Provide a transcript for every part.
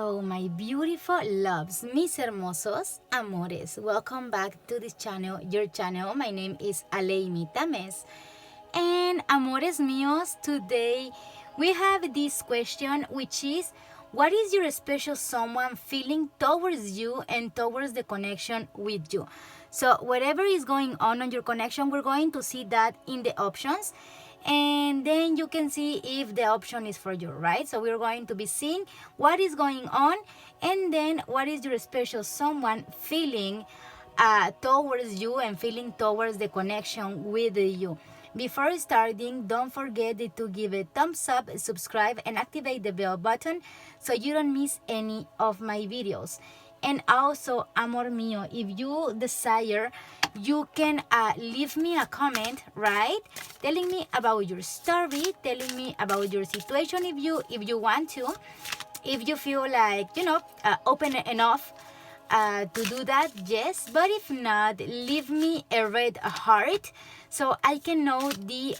Hello, my beautiful loves, mis hermosos amores. Welcome back to this channel, your channel. My name is Aleimi Tames. And amores míos, today we have this question, which is, what is your special someone feeling towards you and towards the connection with you? So whatever is going on your connection, we're going to see that in the options. And then you can see if the option is for you, right? So we're going to be seeing what is going on and then what is your special someone feeling towards you and feeling towards the connection with you. Before starting, don't forget to give a thumbs up, subscribe, and activate the bell button so you don't miss any of my videos. And also, amor mío, if you desire, you can leave me a comment, right? Telling me about your story, telling me about your situation if you want to. If you feel like, open enough to do that, yes. But if not, leave me a red heart so I can know the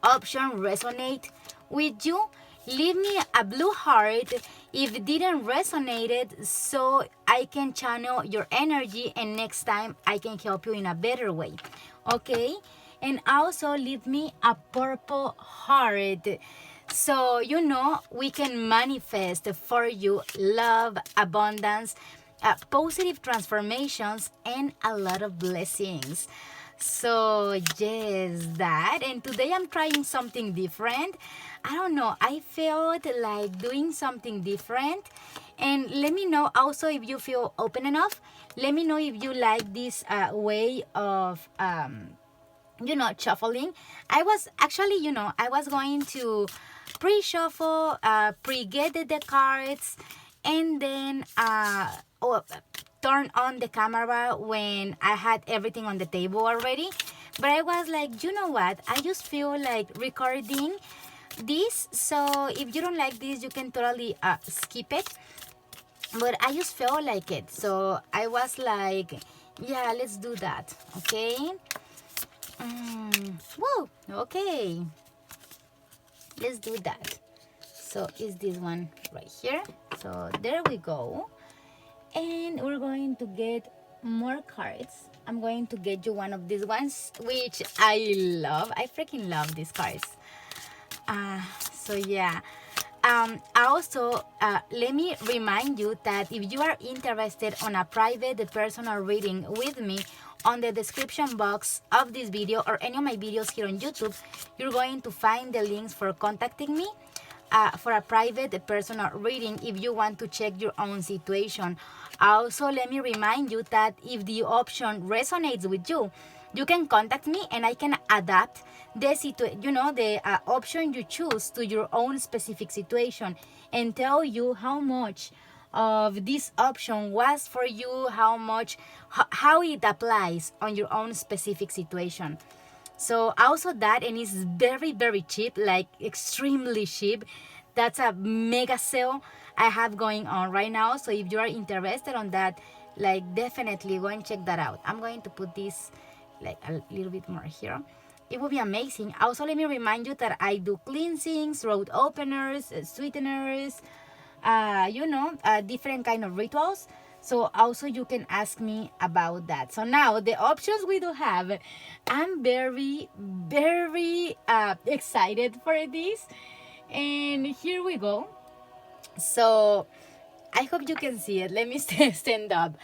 option resonate with you. Leave me a blue heart if it didn't resonate so I can channel your energy and next time I can help you in a better way. Okay? And also leave me a purple heart so we can manifest for you love, abundance, positive transformations, and a lot of blessings. So yes, that. And today I'm trying something different. I don't know, I felt like doing something different. And let me know also if you feel open enough. Let me know if you like this way of shuffling. I was actually, I was going to pre-shuffle, pre-get the cards, and then turn on the camera when I had everything on the table already. But I was like, you know what? I just feel like recording this. So if you don't like this, you can totally skip it. But I just felt like it. So I was like, yeah, let's do that. Okay. Whoa. Okay. Let's do that. So is this one right here. So there we go. And we're going to get more cards. I'm going to get you one of these ones, which I love. I freaking love these cards. So yeah. Also, let me remind you that if you are interested on a private personal reading with me, on the description box of this video or any of my videos here on YouTube, you're going to find the links for contacting me for a private personal reading if you want to check your own situation. Also, let me remind you that if the option resonates with you, you can contact me and I can adapt the option you choose to your own specific situation and tell you how much of this option was for you, how it applies on your own specific situation. So also that, and it's very, very cheap, like extremely cheap. That's a mega sale I have going on right now. So if you are interested on that, like definitely go and check that out. I'm going to put this like a little bit more here. It will be amazing. Also, let me remind you that I do cleansings, throat openers, sweeteners, different kind of rituals. So also you can ask me about that. So now the options we do have, I'm very, very excited for this. And here we go. So I hope you can see it. Let me stand up.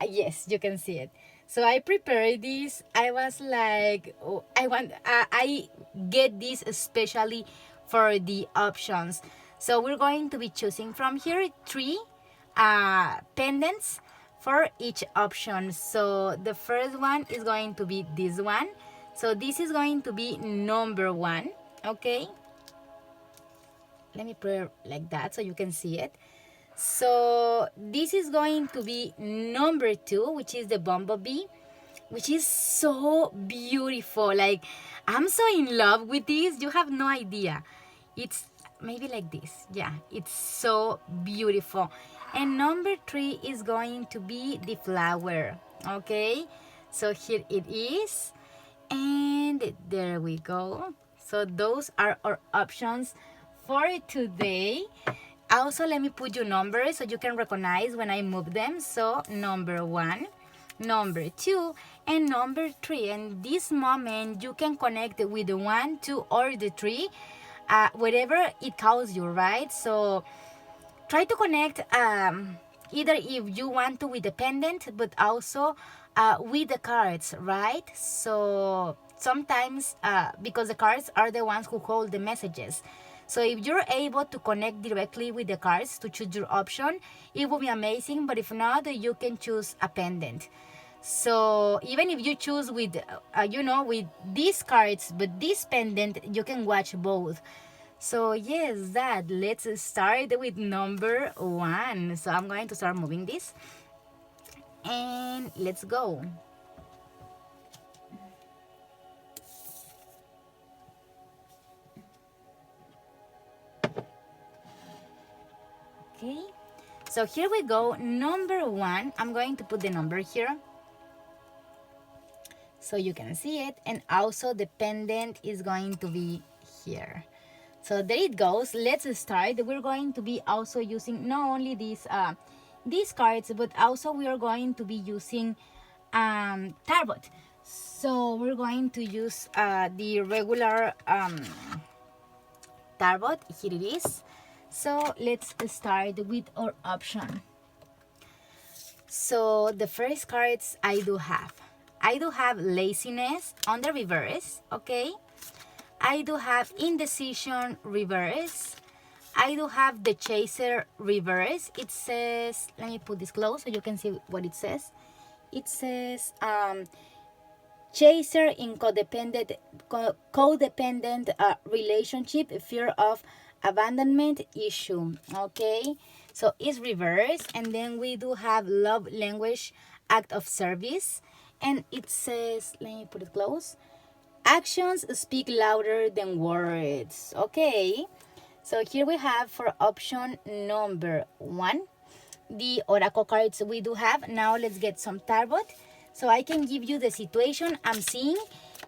Yes, you can see it. So I prepared this. I was like, oh, I get this especially for the options. So we're going to be choosing from here 3 pendants for each option. So the first one is going to be this one. So this is going to be number 1. Okay. Let me put it like that so you can see it. So this is going to be number 2, which is the bumblebee, which is so beautiful. Like, I'm so in love with this. You have no idea. It's maybe like this. Yeah, it's so beautiful. And number 3 is going to be the flower. Okay, so here it is. And there we go. So those are our options for today. Also, let me put your numbers so you can recognize when I move them. So number 1, number 2, and number 3. And this moment you can connect with the 1, 2, or the 3, whatever it calls you, right? So try to connect, either if you want to with the pendant, but also with the cards, right? So sometimes, because the cards are the ones who hold the messages, so if you're able to connect directly with the cards to choose your option, it will be amazing. But if not, you can choose a pendant. So even if you choose with, with these cards, but this pendant, you can watch both. So yes, that, let's start with number 1. So I'm going to start moving this, and let's go. Okay, so here we go. Number 1, I'm going to put the number here so you can see it, and also the pendant is going to be here. So there it goes. Let's start. We're going to be also using not only these cards, but also we are going to be using tarot. So we're going to use the regular tarot. Here it is. So let's start with our option. So the first cards I do have laziness on the reverse, okay? I do have indecision reverse. I do have the chaser reverse. It says, let me put this close so you can see what it says. It says chaser in codependent relationship, fear of abandonment issue, okay? So it's reverse. And then we do have love language, act of service. And it says, let me put it close, actions speak louder than words, okay? So here we have for option number 1 the oracle cards we do have. Now let's get some tarot so I can give you the situation I'm seeing,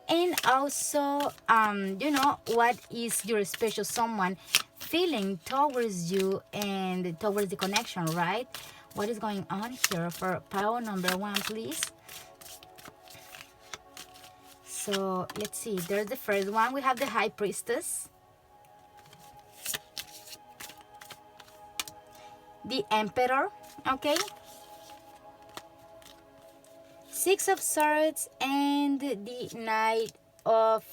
and also what is your special someone feeling towards you and towards the connection, right? What is going on here for pile number 1, please? So let's see, there's the first one. We have the High Priestess, the Emperor, okay, Six of Swords, and the Knight of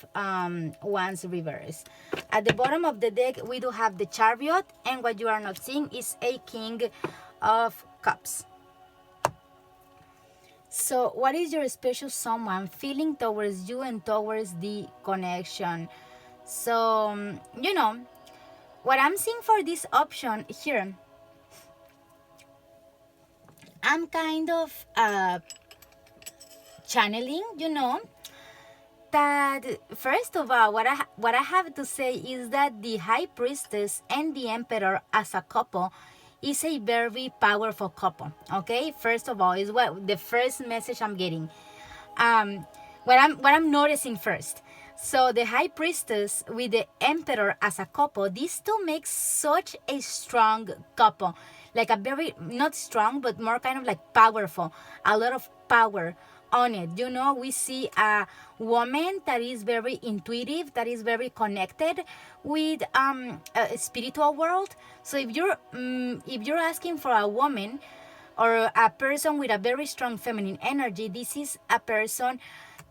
Wands reverse. At the bottom of the deck, we do have the Chariot, and what you are not seeing is a King of Cups. So what is your special someone feeling towards you and towards the connection? So, what I'm seeing for this option here, I'm kind of channeling, that first of all, what I have to say is that the High Priestess and the Emperor as a couple is a very powerful couple, okay? First of all, is what the first message I'm getting. What I'm noticing first. So the High Priestess with the Emperor as a couple, these two make such a strong couple. Like a very, not strong, but more kind of like powerful. A lot of power on it. We see a woman that is very intuitive, that is very connected with a spiritual world. So if you're asking for a woman or a person with a very strong feminine energy, this is a person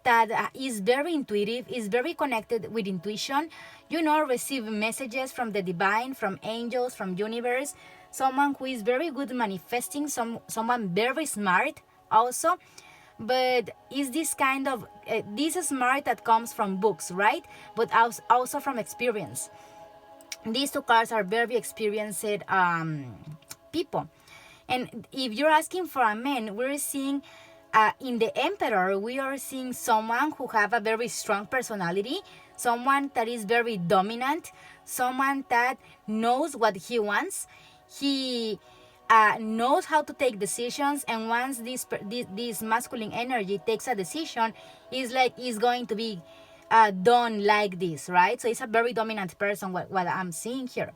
that is very intuitive, is very connected with intuition, receive messages from the divine, from angels, from universe, someone who is very good manifesting, someone very smart also. But is this kind of this smart that comes from books, right? But also from experience. These two cards are very experienced people. And if you're asking for a man, we're seeing in the Emperor, we are seeing someone who have a very strong personality, someone that is very dominant, someone that knows what he wants. He knows how to take decisions, and once this masculine energy takes a decision, it's going to be done like this, right? So it's a very dominant person, what I'm seeing here.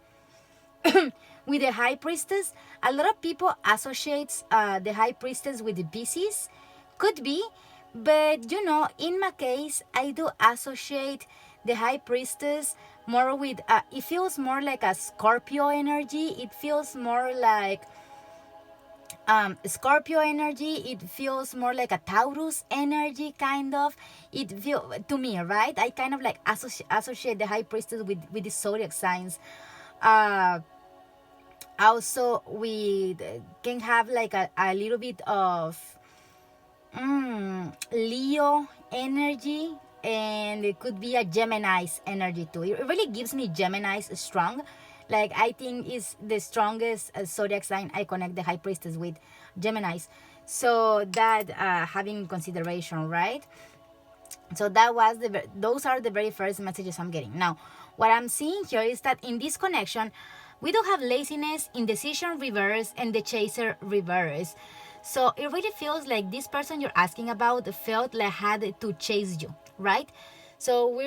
with the High Priestess, a lot of people associate the High Priestess with the Pisces. Could be, but in my case, I do associate the High Priestess more with, it feels more like a Scorpio energy. It feels more like Scorpio energy. It feels more like a Taurus energy, kind of. It feel to me, right? I kind of like associate the High Priestess with the zodiac signs. Also, we can have like a little bit of Leo energy, and it could be a Gemini's energy too. It really gives me Gemini's strong. Like, I think is the strongest zodiac sign I connect the High Priestess with, Gemini's. So that having consideration, right? So those are the very first messages I'm getting. Now, what I'm seeing here is that in this connection, we do have laziness, indecision reverse, and the chaser reverse. So it really feels like this person you're asking about felt like had to chase you, right? So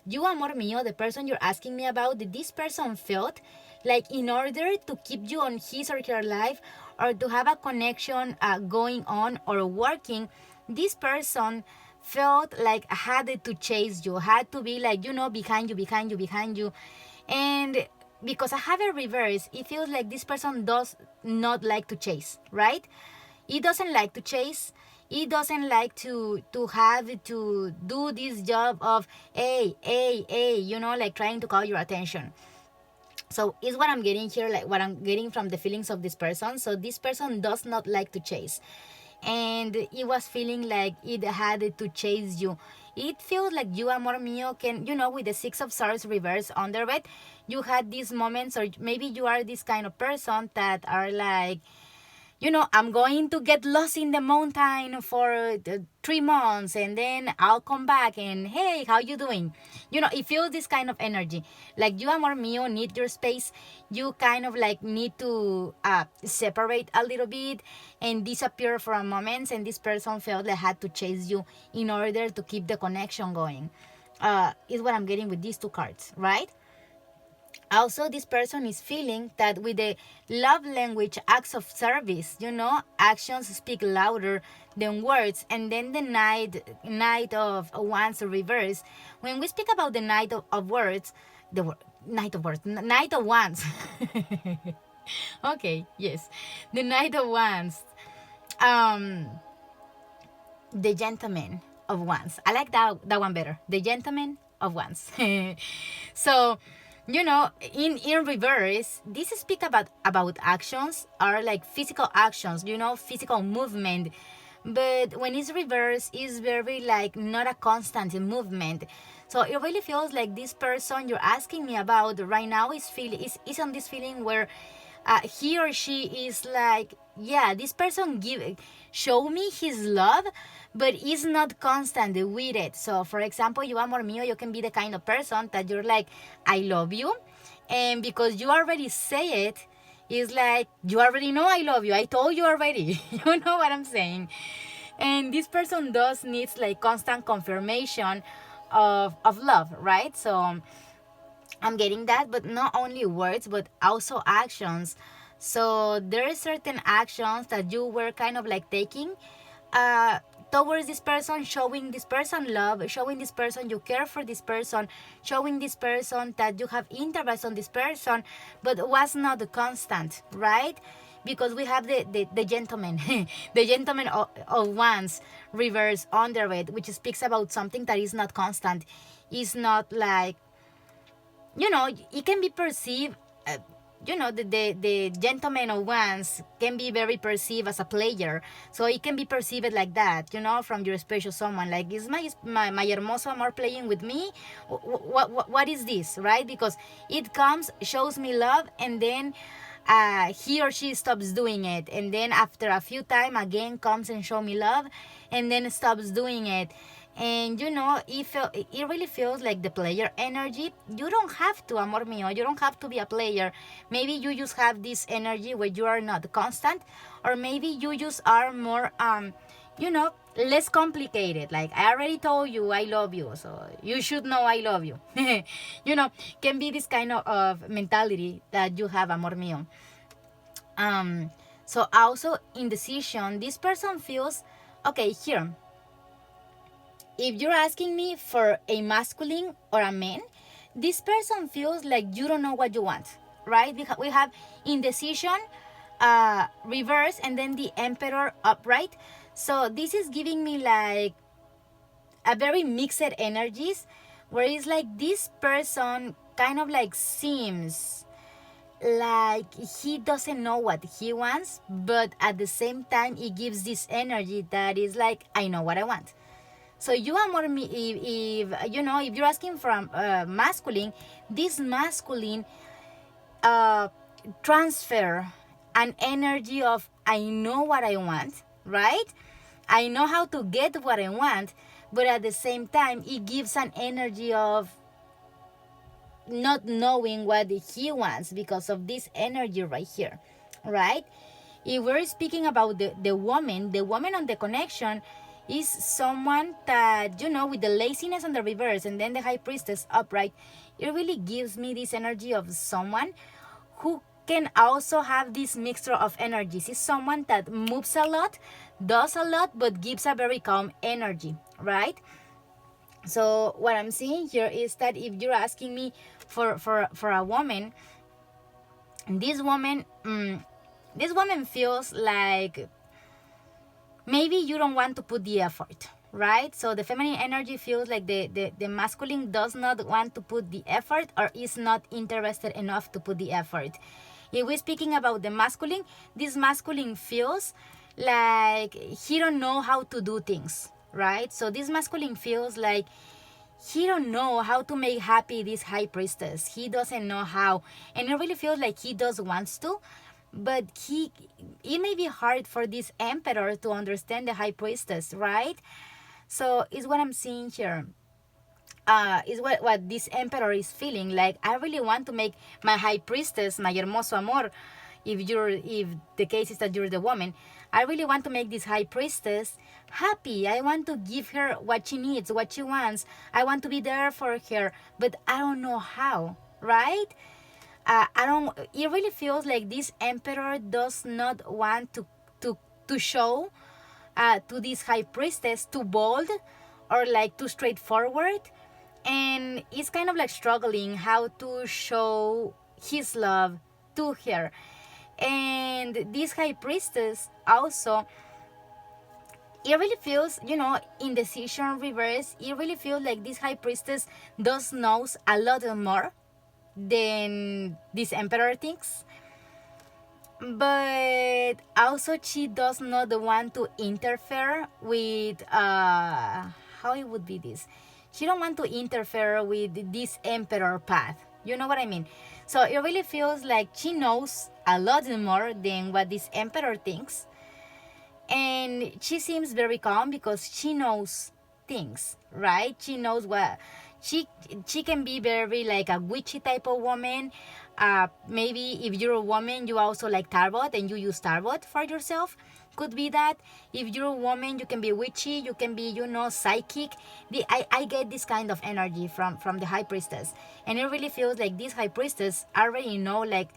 you, amor mío, the person you're asking me about, this person felt like in order to keep you on his or her life, or to have a connection going on or working, this person felt like had to chase you, had to be like, behind you. And because I have a reverse, it feels like this person does not like to chase, right? It doesn't like to chase. It doesn't like to have to do this job of, hey, like trying to call your attention. So is what I'm getting here, like what I'm getting from the feelings of this person. So this person does not like to chase. And it was feeling like it had to chase you. It feels like you, amor mío, can, with the Six of Swords reverse under it, you had these moments, or maybe you are this kind of person that are like, I'm going to get lost in the mountain for 3 months, and then I'll come back and, hey, how you doing? It feels this kind of energy. Like you, amor mío, need your space. You kind of like need to separate a little bit and disappear for a moment, and this person felt like had to chase you in order to keep the connection going. Is what I'm getting with these two cards, right? Also, this person is feeling that with the love language, acts of service, actions speak louder than words. And then the Knight of Wands reverse. When we speak about the Knight of Words, Knight of Wands. Okay, yes, the Knight of Wands. The Gentleman of Wands. I like that one better. The Gentleman of Wands. So, in reverse, this speak about actions, are like physical actions, physical movement. But when it's reverse, it's very like not a constant movement. So it really feels like this person you're asking me about right now is on this feeling where he or she is like, yeah, this person show me his love, but is not constant with it. So for example, you, amor mío, you can be the kind of person that you're like, I love you, and because you already say it, it's like you already know I love you, I told you already. You know what I'm saying? And this person does needs like constant confirmation of love, right? So I'm getting that, but not only words, but also actions. So there are certain actions that you were kind of like taking towards this person, showing this person love, showing this person you care for this person, showing this person that you have interest on this person, but was not constant, right? Because we have the gentleman, the Gentleman of Wands reverse under it, which speaks about something that is not constant. Is not like, it can be perceived, the Gentleman of Wands can be very perceived as a player. So it can be perceived like that, from your special someone. Like, is my hermoso amor playing with me? What is this, right? Because it comes, shows me love, and then he or she stops doing it. And then after a few time, again comes and show me love, and then stops doing it. And it really feels like the player energy. You don't have to, amor mío, you don't have to be a player. Maybe you just have this energy where you are not constant, or maybe you just are more less complicated. Like, I already told you I love you, so you should know I love you. You know, can be this kind of mentality that you have, amor mío. So also indecision, this person feels, okay, here, if you're asking me for a masculine or a man, this person feels like you don't know what you want, right? We have indecision, reverse, and then the emperor upright. So this is giving me like a very mixed energies, where it's like this person kind of like seems like he doesn't know what he wants, but at the same time it gives this energy that is like, I know what I want. So you are more, if you know, if you're asking from masculine, this masculine uh, transfer an energy of, I know what I want, right? I know how to get what I want, but at the same time it gives an energy of not knowing what he wants because of this energy right here, right? If we're speaking about the woman on the connection is someone that, you know, with the laziness on the reverse and then the high priestess upright, it really gives me this energy of someone who can also have this mixture of energies. Is someone that moves a lot, does a lot, but gives a very calm energy, right? So what I'm seeing here is that if you're asking me for a woman, this woman this woman feels like maybe you don't want to put the effort, right? So the feminine energy feels like the masculine does not want to put the effort or is not interested enough to put the effort. If we're speaking about the masculine, this masculine feels like he don't know how to do things, right? So this masculine feels like he don't know how to make happy this high priestess. He doesn't know how, and it really feels like he does wants to, but it may be hard for this emperor to understand the high priestess, right? So is what I'm seeing here. Is what this emperor is feeling like. I really want to make my high priestess, my hermoso amor, if the case is that you're the woman, I really want to make this high priestess happy. I want to give her what she needs, what she wants. I want to be there for her, but I don't know how, right? I don't. It really feels like this emperor does not want to show to this high priestess too bold or like too straightforward, and is kind of like struggling how to show his love to her. And this high priestess also, it really feels, you know, indecision reverse, it really feels like this high priestess does knows a lot more than this emperor thinks, but also she does not want to interfere with how it would be this, she don't want to interfere with this emperor path, you know what I mean? So it really feels like she knows a lot more than what this emperor thinks, and she seems very calm because she knows things, right? She knows what she can be very like a witchy type of woman. Maybe if you're a woman, you also like tarot and you use tarot for yourself. Could be that. If you're a woman, you can be witchy, you can be, you know, psychic. I get this kind of energy from the high priestess, and it really feels like this high priestess already know like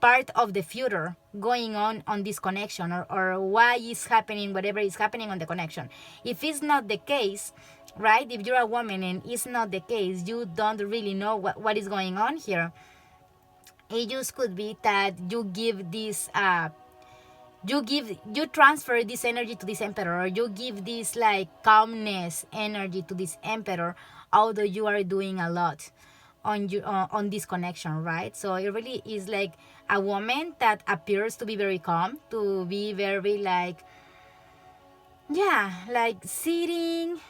part of the future going on this connection, or why is happening whatever is happening on the connection. If it's not the case, right, if you're a woman and it's not the case, you don't really know what is going on here. It just could be that you give this you transfer this energy to this emperor, or you give this like calmness energy to this emperor, although you are doing a lot on this connection, right? So it really is like a woman that appears to be very calm, to be very like, yeah, like sitting,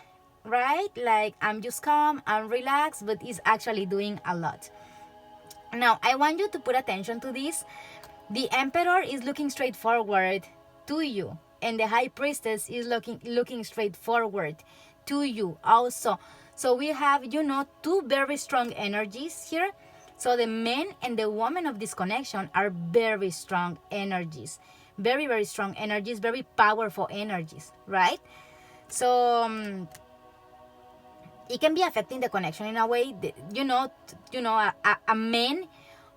right? Like, I'm just calm, I'm relaxed, but is actually doing a lot. Now I want you to put attention to this. The emperor is looking straight forward to you, and the high priestess is looking straight forward to you also. So we have, you know, two very strong energies here. So the man and the woman of this connection are very strong energies, very strong energies, very powerful energies, right? So it can be affecting the connection in a way that, a man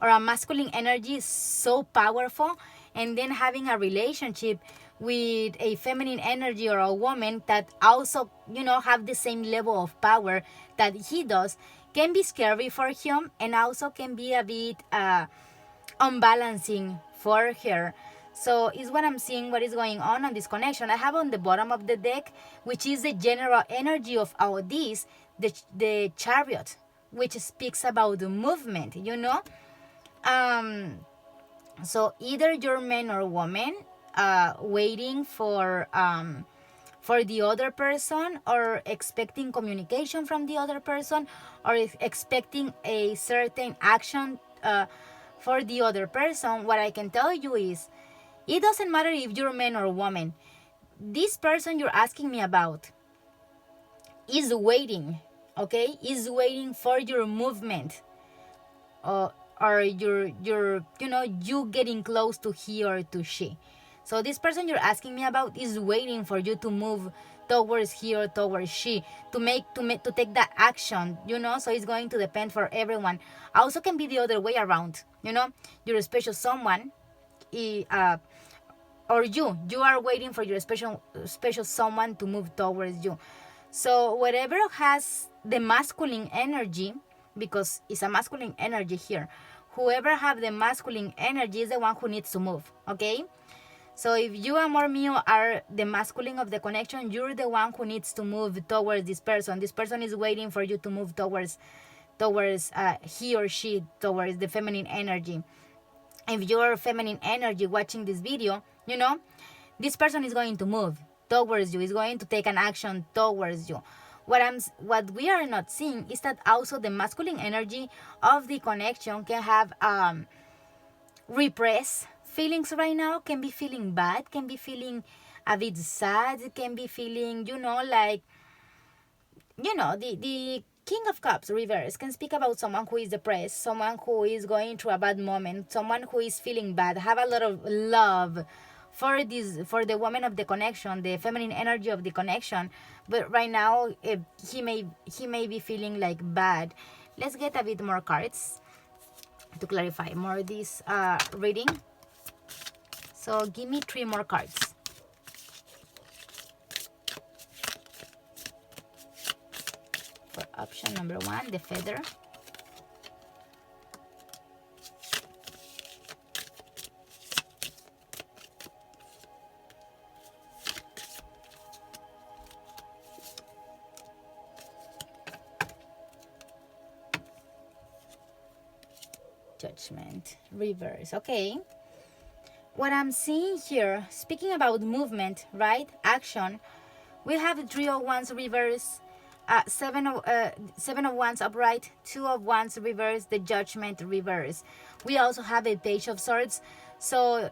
or a masculine energy is so powerful, and then having a relationship with a feminine energy or a woman that also, have the same level of power that he does, can be scary for him, and also can be a bit unbalancing for her. So is what I'm seeing, what is going on this connection. I have on the bottom of the deck, which is the general energy of all this, the chariot, which speaks about the movement, So either you're man or woman, waiting for the other person, or expecting communication from the other person, or expecting a certain action for the other person. What I can tell you is, it doesn't matter if you're man or woman. This person you're asking me about is waiting, okay? Is waiting for your movement, or you getting close to he or to she. So this person you're asking me about is waiting for you to move towards he or towards she, to take that action, So it's going to depend for everyone. Also can be the other way around, Your special someone, or you are waiting for your special someone to move towards you. So whatever has the masculine energy, because it's a masculine energy here, whoever have the masculine energy is the one who needs to move, okay? So if you, amor mío, are the masculine of the connection, you're the one who needs to move towards this person. This person is waiting for you to move towards he or she, towards the feminine energy. If you're feminine energy watching this video, this person is going to move towards you, is going to take an action towards you. What we are not seeing is that also the masculine energy of the connection can have repressed feelings right now, can be feeling bad, can be feeling a bit sad, can be feeling, the King of Cups reverse can speak about someone who is depressed, someone who is going through a bad moment, someone who is feeling bad, have a lot of love for the woman of the connection, the feminine energy of the connection, but right now he may be feeling like bad. Let's get a bit more cards to clarify more this reading. So give me 3 more cards. For option number 1, the feather. Judgment, reverse. Okay. What I'm seeing here, speaking about movement, right? Action. We have 3 of Wands reverse, 7 of Wands upright, 2 of Wands reverse, the Judgment reverse. We also have a Page of Swords. So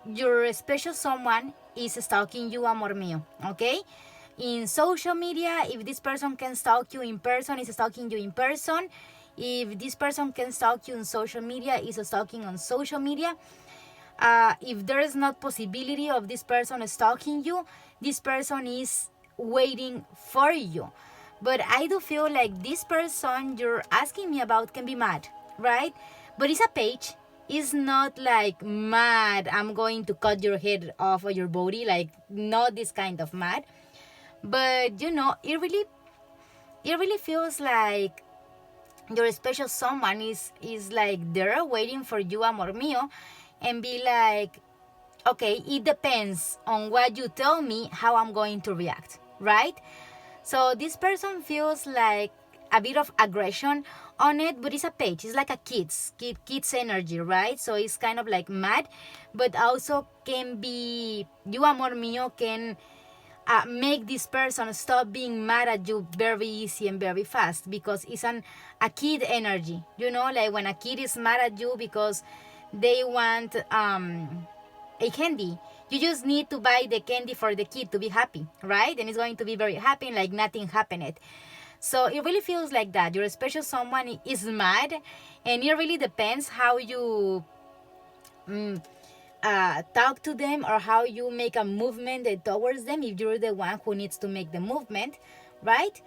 your special someone is stalking you, amor mío. Okay. In social media, if this person can stalk you in person, is stalking you in person. If this person can stalk you on social media, is stalking on social media. If there is not possibility of this person stalking you, this person is waiting for you. But I do feel like this person you're asking me about can be mad, right? But it's a page. It's not like mad, I'm going to cut your head off of your body, like not this kind of mad. But it really feels like your special someone is like there waiting for you, amor mío, and be like, okay, it depends on what you tell me how I'm going to react, right? So this person feels like a bit of aggression on it, but it's a page. It's like a kid's energy, right? So it's kind of like mad, but also can be, you, amor mío, can make this person stop being mad at you very easy and very fast, because it's a kid energy, like when a kid is mad at you because they want a candy. You just need to buy the candy for the kid to be happy, right? And it's going to be very happy, and like nothing happened. So it really feels like that. Your special someone is mad, and it really depends how you talk to them or how you make a movement towards them, if you're the one who needs to make the movement, right?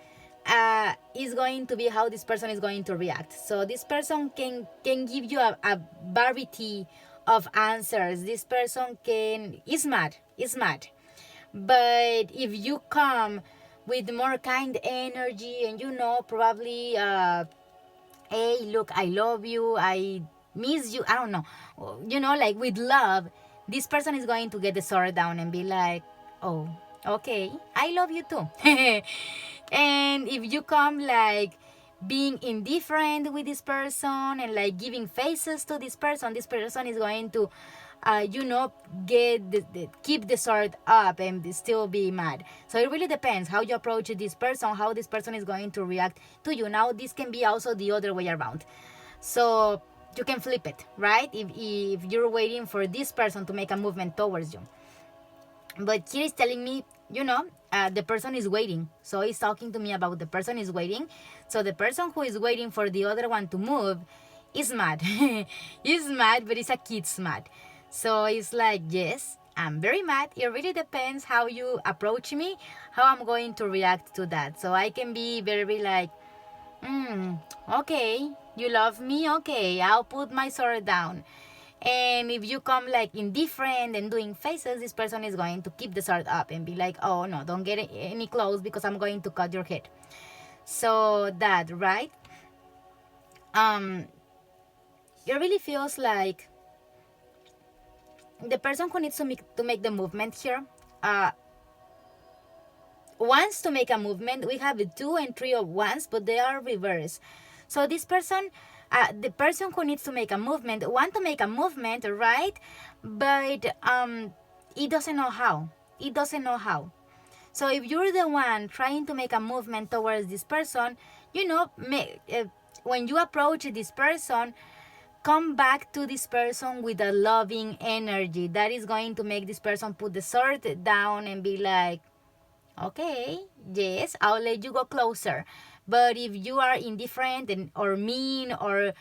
Is going to be how this person is going to react. So this person can give you a variety of answers. This person is mad. But if you come with more kind energy and probably hey, look, I love you, I miss you, I don't know, like with love, this person is going to get the sword down and be like, oh, okay, I love you too. And if you come like being indifferent with this person and like giving faces to this person is going to get keep the sword up and still be mad. So it really depends how you approach this person, how this person is going to react to you. Now this can be also the other way around, so you can flip it, right? If you're waiting for this person to make a movement towards you, but here is telling me, the person is waiting. So he's talking to me about the person is waiting. So the person who is waiting for the other one to move is mad. He's mad, but it's a kid's mad. So it's like, yes, I'm very mad. It really depends how you approach me, how I'm going to react to that. So I can be very like, okay, you love me? Okay, I'll put my sword down. And if you come like indifferent and doing faces, this person is going to keep the sword up and be like, oh no, don't get any close because I'm going to cut your head. So that, right? It really feels like the person who needs to make the movement here wants to make a movement. We have 2 and 3 of wands, but they are reversed. So this person, the person who needs to make a movement, want to make a movement, right? But it doesn't know how. It doesn't know how. So if you're the one trying to make a movement towards this person, when you approach this person, come back to this person with a loving energy. That is going to make this person put the sword down and be like, okay, yes, I'll let you go closer. But if you are indifferent or mean or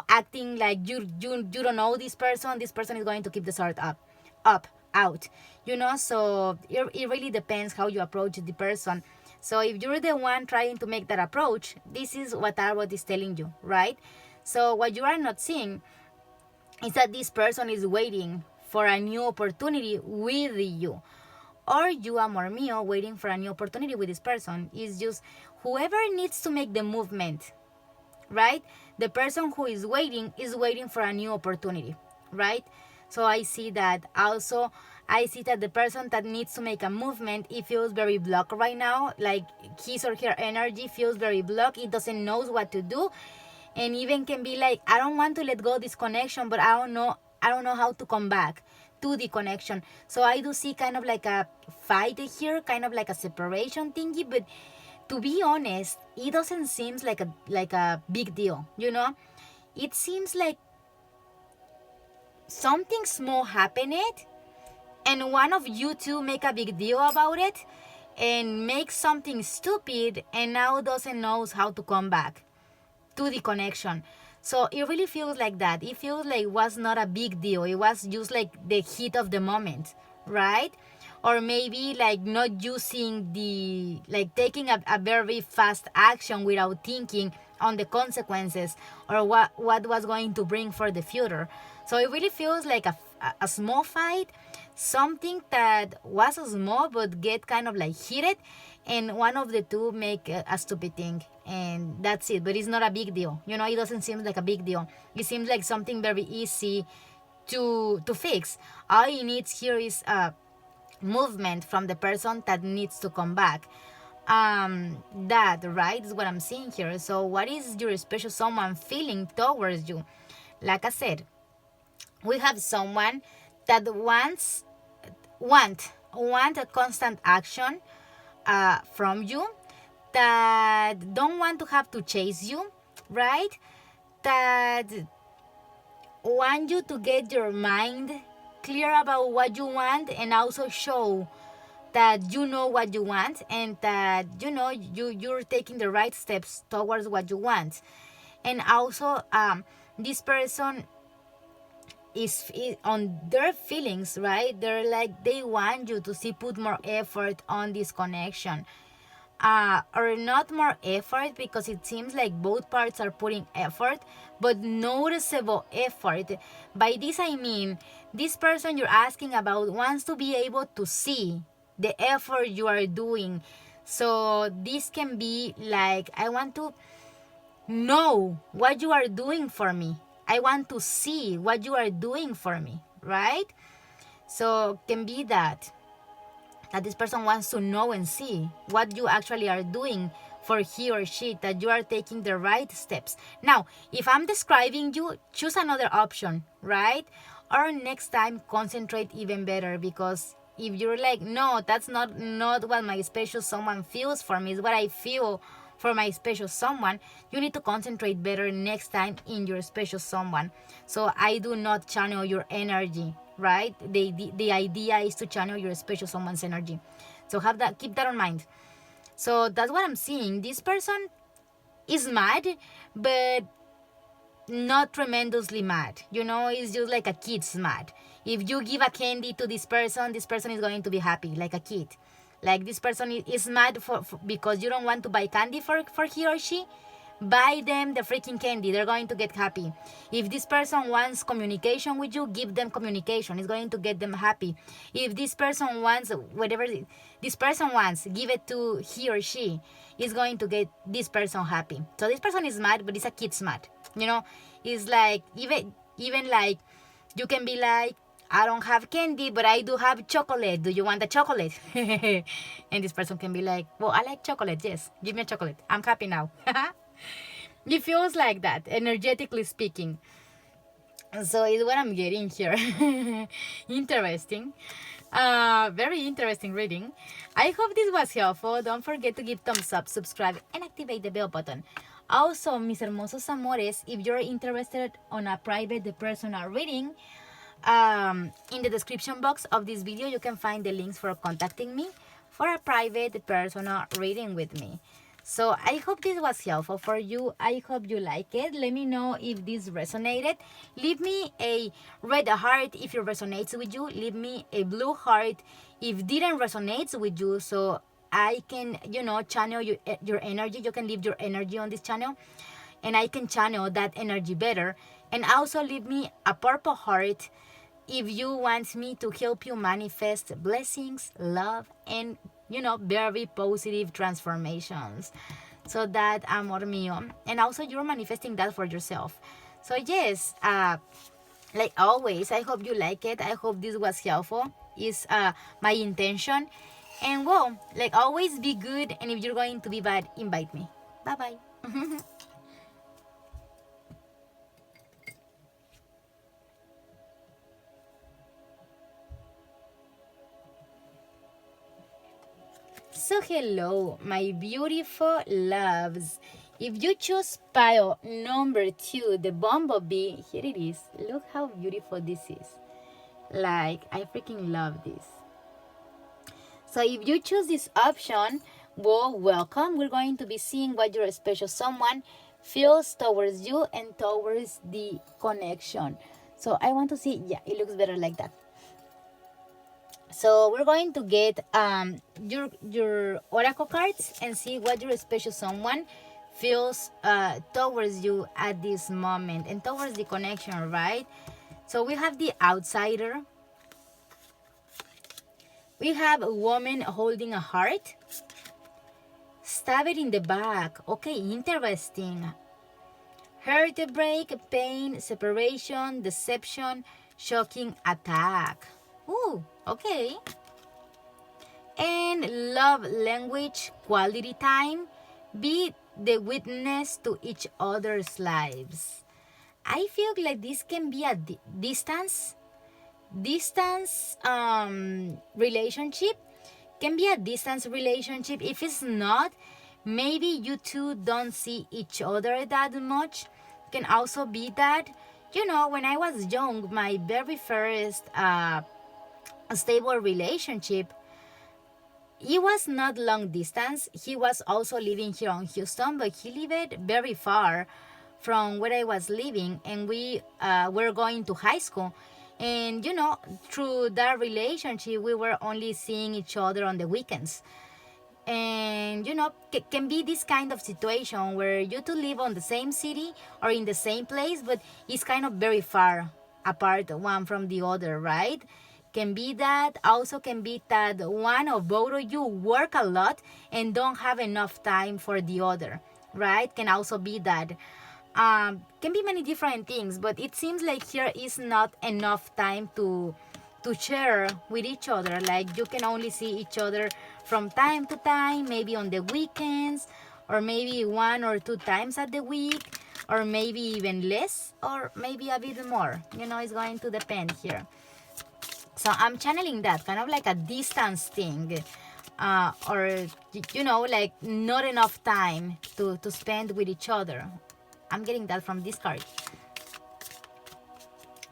acting like you don't know this person is going to keep the sword out. So it really depends how you approach the person. So if you're the one trying to make that approach, this is what Tarot is telling you, right? So what you are not seeing is that this person is waiting for a new opportunity with you. Or you, amor mío, waiting for a new opportunity with this person. Is just whoever needs to make the movement, right? The person who is waiting for a new opportunity, right? So I see that also. I see that the person that needs to make a movement, it feels very blocked right now. Like his or her energy feels very blocked. It doesn't know what to do. And even can be like, I don't want to let go of this connection, but I don't know how to come back to the connection. So I do see kind of like a fight here, kind of like a separation thingy, but to be honest, it doesn't seem like a big deal, It seems like something small happened and one of you two make a big deal about it and make something stupid and now doesn't know how to come back to the connection. So it really feels like that. It feels like it was not a big deal. It was just like the heat of the moment, right? Or maybe like not using taking a very fast action without thinking on the consequences or what was going to bring for the future. So it really feels like a small fight, something that was small but get kind of like heated, and one of the two make a stupid thing, and that's it. But it's not a big deal, it doesn't seem like a big deal. It seems like something very easy to fix. All it needs here is movement from the person that needs to come back. That, right, is what I'm seeing here. So what is your special someone feeling towards you? Like I said, we have someone that want a constant action from you, that don't want to have to chase you, right? That want you to get your mind clear about what you want and also show that you know what you want and that you're taking the right steps towards what you want. And also this person is on their feelings, right? They're like, they want you to see put more effort on this connection, or not more effort, because it seems like both parts are putting effort, but noticeable effort. By this I mean, this person you're asking about wants to be able to see the effort you are doing. So this can be like, I want to know what you are doing for me, I want to see what you are doing for me, right? So can be that this person wants to know and see what you actually are doing for he or she, that you are taking the right steps. Now, if I'm describing you, choose another option, right? Or next time, concentrate even better, because if you're like, no, that's not what my special someone feels for me, it's what I feel for my special someone, you need to concentrate better next time in your special someone. So I do not channel your energy, right? The idea is to channel your special someone's energy. So keep that in mind. So that's what I'm seeing. This person is mad, but not tremendously mad. It's just like a kid's mad. If you give a candy to this person is going to be happy, like a kid. Like this person is mad for because you don't want to buy candy for he or she. Buy them the freaking candy. They're going to get happy. If this person wants communication with you, give them communication. It's going to get them happy. If this person wants whatever this person wants, give it to he or she. It's going to get this person happy. So this person is mad, but it's a kid's mad. It's like even like you can be like, I don't have candy, but I do have chocolate. Do you want the chocolate? And this person can be like, well, I like chocolate. Yes, give me a chocolate. I'm happy now. It feels like that, energetically speaking. So it's what I'm getting here. Interesting. Very interesting reading. I hope this was helpful. Don't forget to give thumbs up, subscribe, and activate the bell button. Also, mis hermosos amores, if you're interested on a private personal reading, in the description box of this video you can find the links for contacting me for a private personal reading with me. So I hope this was helpful for you. I hope you like it. Let me know if this resonated. Leave me a red heart if it resonates with you. Leave me a blue heart if didn't resonate with you, so I can channel your energy. You can leave your energy on this channel and I can channel that energy better. And also leave me a purple heart if you want me to help you manifest blessings, love, and very positive transformations. So that amor mío. And also you're manifesting that for yourself. So yes, like always, I hope you like it. I hope this was helpful. Is my intention. And well, like always, be good. And if you're going to be bad, invite me. Bye-bye. So hello, my beautiful loves. If you choose pile number 2, the bumblebee, here it is. Look how beautiful this is. Like, I freaking love this. So if you choose this option, well, welcome. We're going to be seeing what your special someone feels towards you and towards the connection. So I want to see, yeah, it looks better like that. So we're going to get your oracle cards and see what your special someone feels towards you at this moment and towards the connection, right? So we have the outsider. We have a woman holding a heart. Stab it in the back. Okay, interesting. Heartbreak, pain, separation, deception, shocking attack. Ooh, okay. And love language, quality time. Be the witness to each other's lives. I feel like this can be a distance relationship. Can be a distance relationship. If it's not, maybe you two don't see each other that much. Can also be that, when I was young, my very first stable relationship, it was not long distance. He was also living here in Houston, but he lived very far from where I was living, and we were going to high school. And through that relationship, we were only seeing each other on the weekends. And can be this kind of situation where you two live on the same city or in the same place, but it's kind of very far apart one from the other, right? Can be that. Also can be that one or both of you work a lot and don't have enough time for the other, right? Can also be that. Can be many different things, but it seems like here is not enough time to share with each other. Like, you can only see each other from time to time, maybe on the weekends, or maybe 1 or 2 times at the week, or maybe even less, or maybe a bit more. It's going to depend here. So I'm channeling that kind of like a distance thing, or like not enough time to spend with each other. I'm getting that from this card.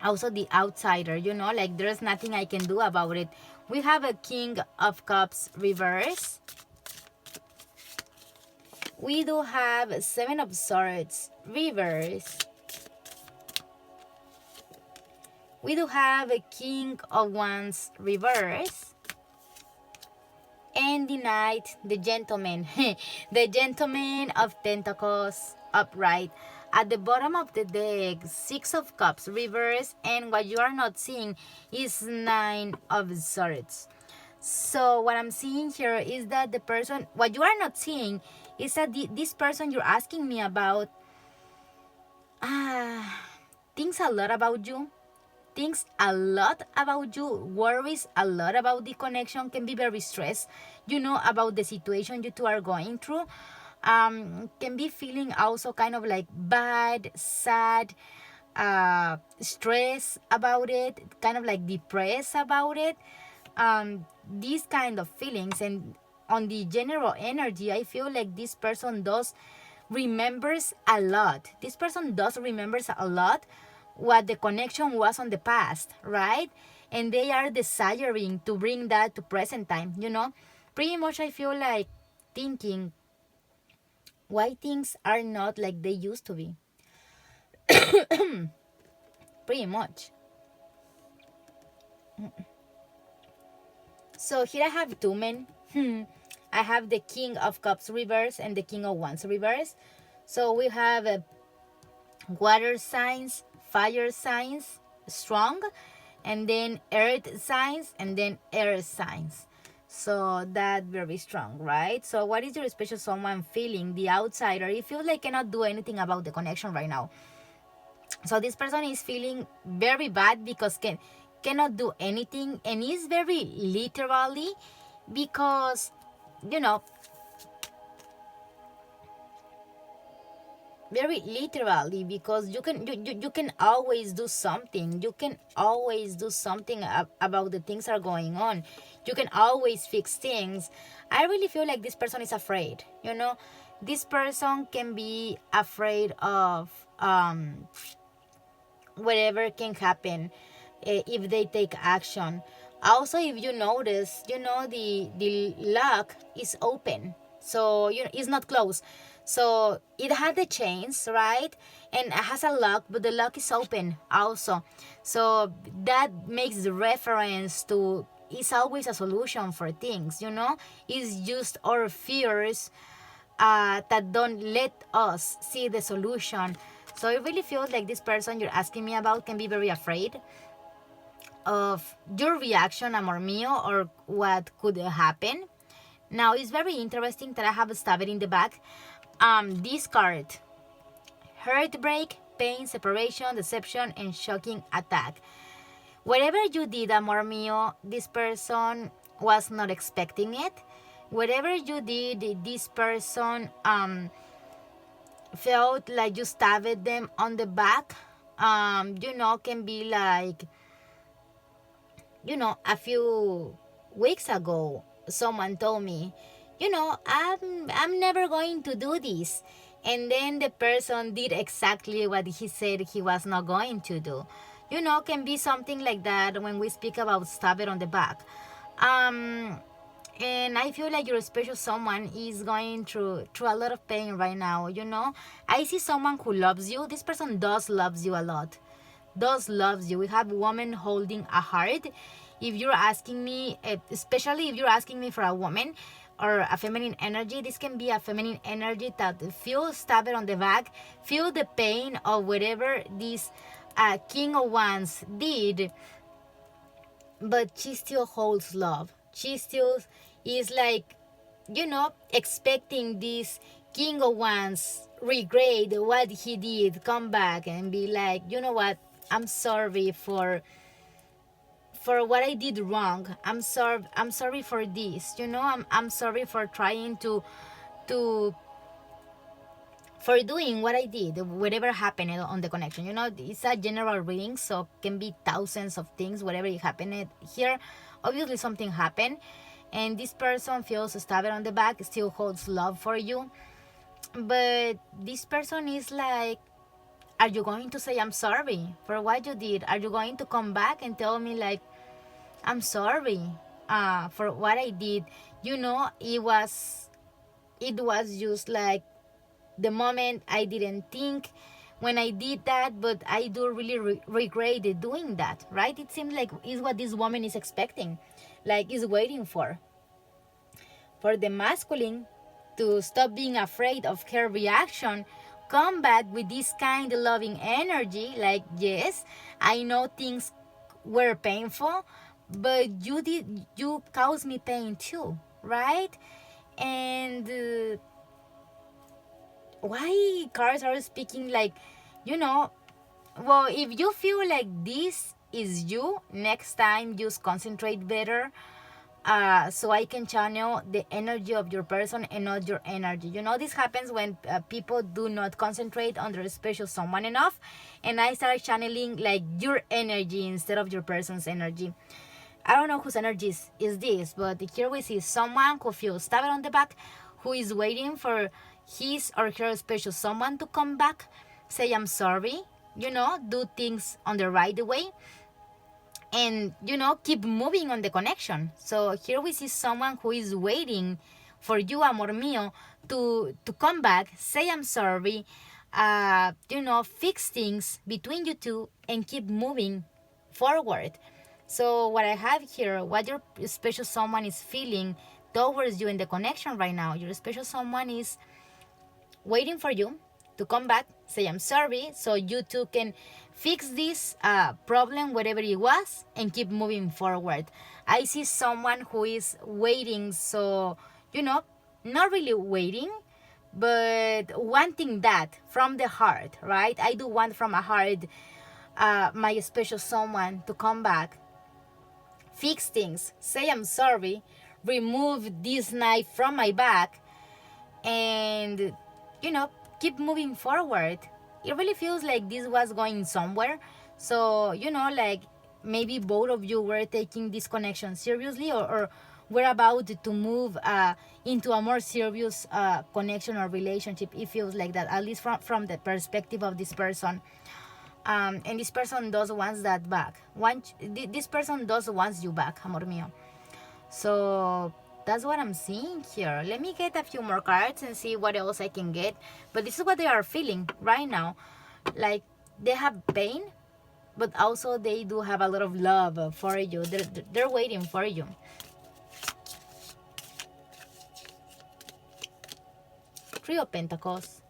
Also the outsider, like there's nothing I can do about it. We have a King of Cups reverse. We do have 7 of Swords reverse. We do have a King of Wands reverse. And the Knight, the Gentleman. The Gentleman of Pentacles upright. At the bottom of the deck, 6 of Cups reverse, and what you are not seeing is 9 of Swords. So what I'm seeing here is that the person, what you are not seeing is that this person you're asking me about thinks a lot about you, worries a lot about the connection, can be very stressed, about the situation you two are going through. Can be feeling also kind of like bad, sad, stress about it, kind of like depressed about it. These kind of feelings, and on the general energy, I feel like this person remembers a lot. This person remembers a lot what the connection was on the past, right? And they are desiring to bring that to present time, Pretty much I feel like thinking why things are not like they used to be. Pretty much. So here I have 2 men. I have the King of Cups reverse and the King of Wands reverse. So we have water signs, fire signs, strong, and then earth signs, and then air signs. So that very strong, right? So what is your special someone feeling? The outsider. It feels like cannot do anything about the connection right now. So this person is feeling very bad because cannot do anything, and is very literally because very literally because you can always do something. You can always do something about the things that are going on. You can always fix things. I really feel like this person is afraid. This person can be afraid of whatever can happen if they take action. Also, if you notice, the lock is open, so it's not closed. So it had the chains, right? And it has a lock, but the lock is open also. So that makes the reference to it's always a solution for things, It's just our fears that don't let us see the solution. So I really feel like this person you're asking me about can be very afraid of your reaction, amor mío, or what could happen. Now, it's very interesting that I have a stab in the back. This card, heartbreak, pain, separation, deception, and shocking attack. Whatever you did, amor mío, this person was not expecting it. Whatever you did, this person felt like you stabbed them on the back. Can be like, a few weeks ago, someone told me, I'm never going to do this. And then the person did exactly what he said he was not going to do. Can be something like that when we speak about stab it on the back. And I feel like your special someone is going through a lot of pain right now. I see someone who loves you. This person does loves you a lot, does loves you. We have woman holding a heart. If you're asking me, especially if you're asking me for a woman or a feminine energy, this can be a feminine energy that feels stabbed on the back, feel the pain of whatever this King of Wands did, but she still holds love. She still is like, expecting this King of Wands regret what he did, come back and be like, you know what, I'm sorry for what I did wrong. I'm sorry for this. I'm sorry for trying to for doing what I did, whatever happened on the connection. It's a general reading, so can be thousands of things, whatever it happened here. Obviously, something happened, and this person feels stabbed on the back, still holds love for you. But this person is like, are you going to say I'm sorry for what you did? Are you going to come back and tell me like, I'm sorry for what I did? It was just like the moment I didn't think when I did that, but I do really regret doing that, right? It seems like is what this woman is expecting, like is waiting for the masculine to stop being afraid of her reaction, come back with this kind of loving energy, like, yes, I know things were painful, but you caused me pain too, right? And why cards are speaking like, well, if you feel like this is you, next time just concentrate better, so I can channel the energy of your person and not your energy. This happens when people do not concentrate on their special someone enough, and I start channeling like your energy instead of your person's energy. I don't know whose energy is this, but here we see someone who feels stabbed on the back, who is waiting for his or her special someone to come back, say I'm sorry, do things on the right way, and keep moving on the connection. So here we see someone who is waiting for you, amor mío, to come back, say I'm sorry, fix things between you two and keep moving forward. So what I have here, what your special someone is feeling towards you in the connection right now, your special someone is waiting for you to come back, say I'm sorry, so you two can fix this problem, whatever it was, and keep moving forward. I see someone who is waiting, so, not really waiting, but wanting that from the heart, right? I do want from a heart my special someone to come back, fix things, say I'm sorry, remove this knife from my back, and keep moving forward. It really feels like this was going somewhere. So like maybe both of you were taking this connection seriously, or we're about to move into a more serious connection or relationship. It feels like that, at least from the perspective of this person. And this person does wants that back. This person does wants you back, amor mío. So that's what I'm seeing here. Let me get a few more cards and see what else I can get. But this is what they are feeling right now. Like they have pain, but also they do have a lot of love for you. They're waiting for you. Three of Pentacles.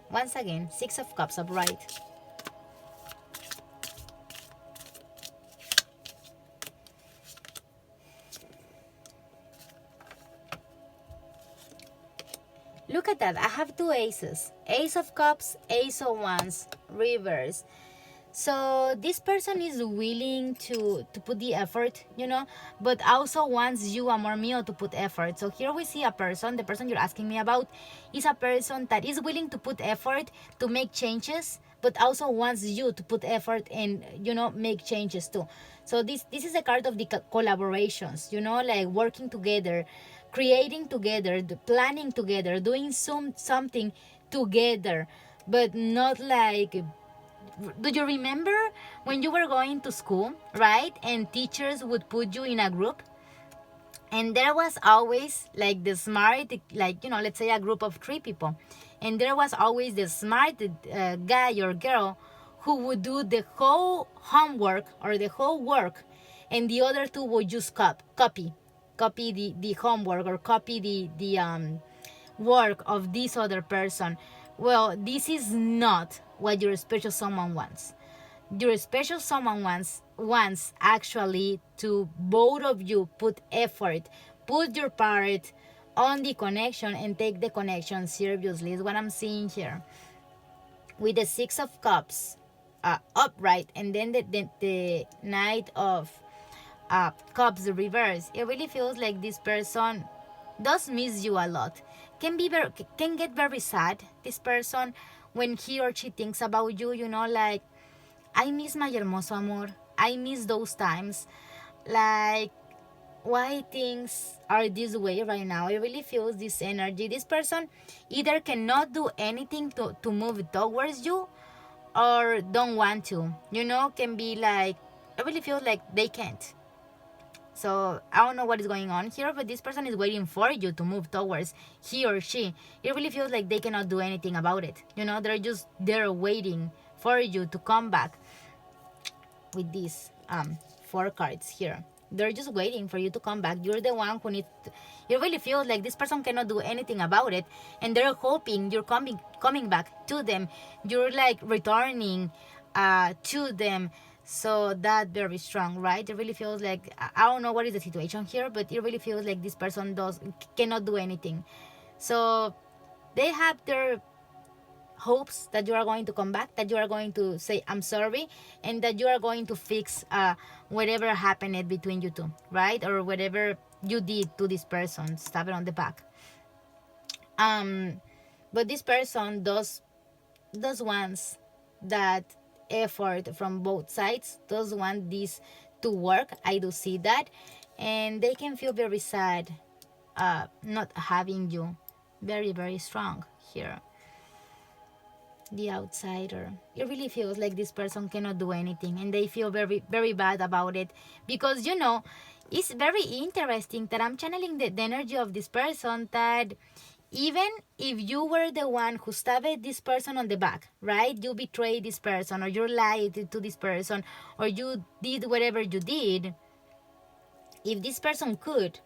Once again, Six of Cups upright. Look at that, I have two aces. Ace of Cups, Ace of Wands, reverse. So this person is willing to put the effort, but also wants you, amor mío, to put effort. So here we see a person, the person you're asking me about, is a person that is willing to put effort to make changes, but also wants you to put effort and, make changes too. So this is a card of the collaborations, like working together, creating together, planning together, doing something together, but not like do you remember when you were going to school, right? And teachers would put you in a group, and there was always like the smart, like, let's say a group of 3 people, and there was always the smart guy or girl who would do the whole homework or the whole work, and the other 2 would just copy the homework, or copy the work of this other person. Well, this is not what your special someone wants. Your special someone wants actually to both of you put effort, put your part on the connection, and take the connection seriously, is what I'm seeing here. With the 6 of Cups upright, and then the Knight of Cups reverse, it really feels like this person does miss you a lot. Can get very sad, this person, when he or she thinks about you, like, I miss my hermoso amor. I miss those times. Like, why things are this way right now? It really feels this energy. This person either cannot do anything to move towards you, or don't want to. Can be like, it really feels like they can't. So I don't know what is going on here, but this person is waiting for you to move towards he or she. It really feels like they cannot do anything about it. They're just there waiting for you to come back. With these 4 cards here, they're just waiting for you to come back. You're the one who needs it really feels like this person cannot do anything about it, and they're hoping you're coming back to them. You're like returning to them. So that very strong, right? It really feels like, I don't know what is the situation here, but it really feels like this person cannot do anything. So they have their hopes that you are going to come back, that you are going to say I'm sorry, and that you are going to fix whatever happened between you two, right? Or whatever you did to this person. Stab it on the back. But this person does wants that effort from both sides, does want this to work. I do see that, and they can feel very sad not having you. Very, very strong here. The outsider. It really feels like this person cannot do anything, and they feel very, very bad about it, because it's very interesting that I'm channeling the energy of this person, that even if you were the one who stabbed this person on the back, right? You betrayed this person, or you lied to this person, or you did whatever you did. If this person could,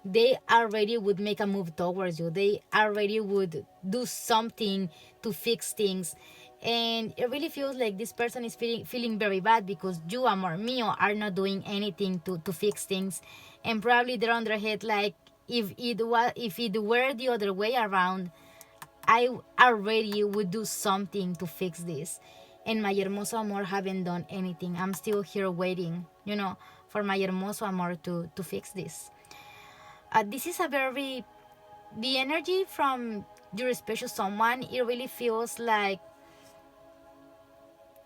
they already would make a move towards you. They already would do something to fix things. And it really feels like this person is feeling very bad, because you, amor mío, are not doing anything to fix things. And probably they're on their head like, if it were the other way around, I already would do something to fix this. And my hermoso amor haven't done anything. I'm still here waiting, for my hermoso amor to fix this. This is the energy from your special someone. It really feels like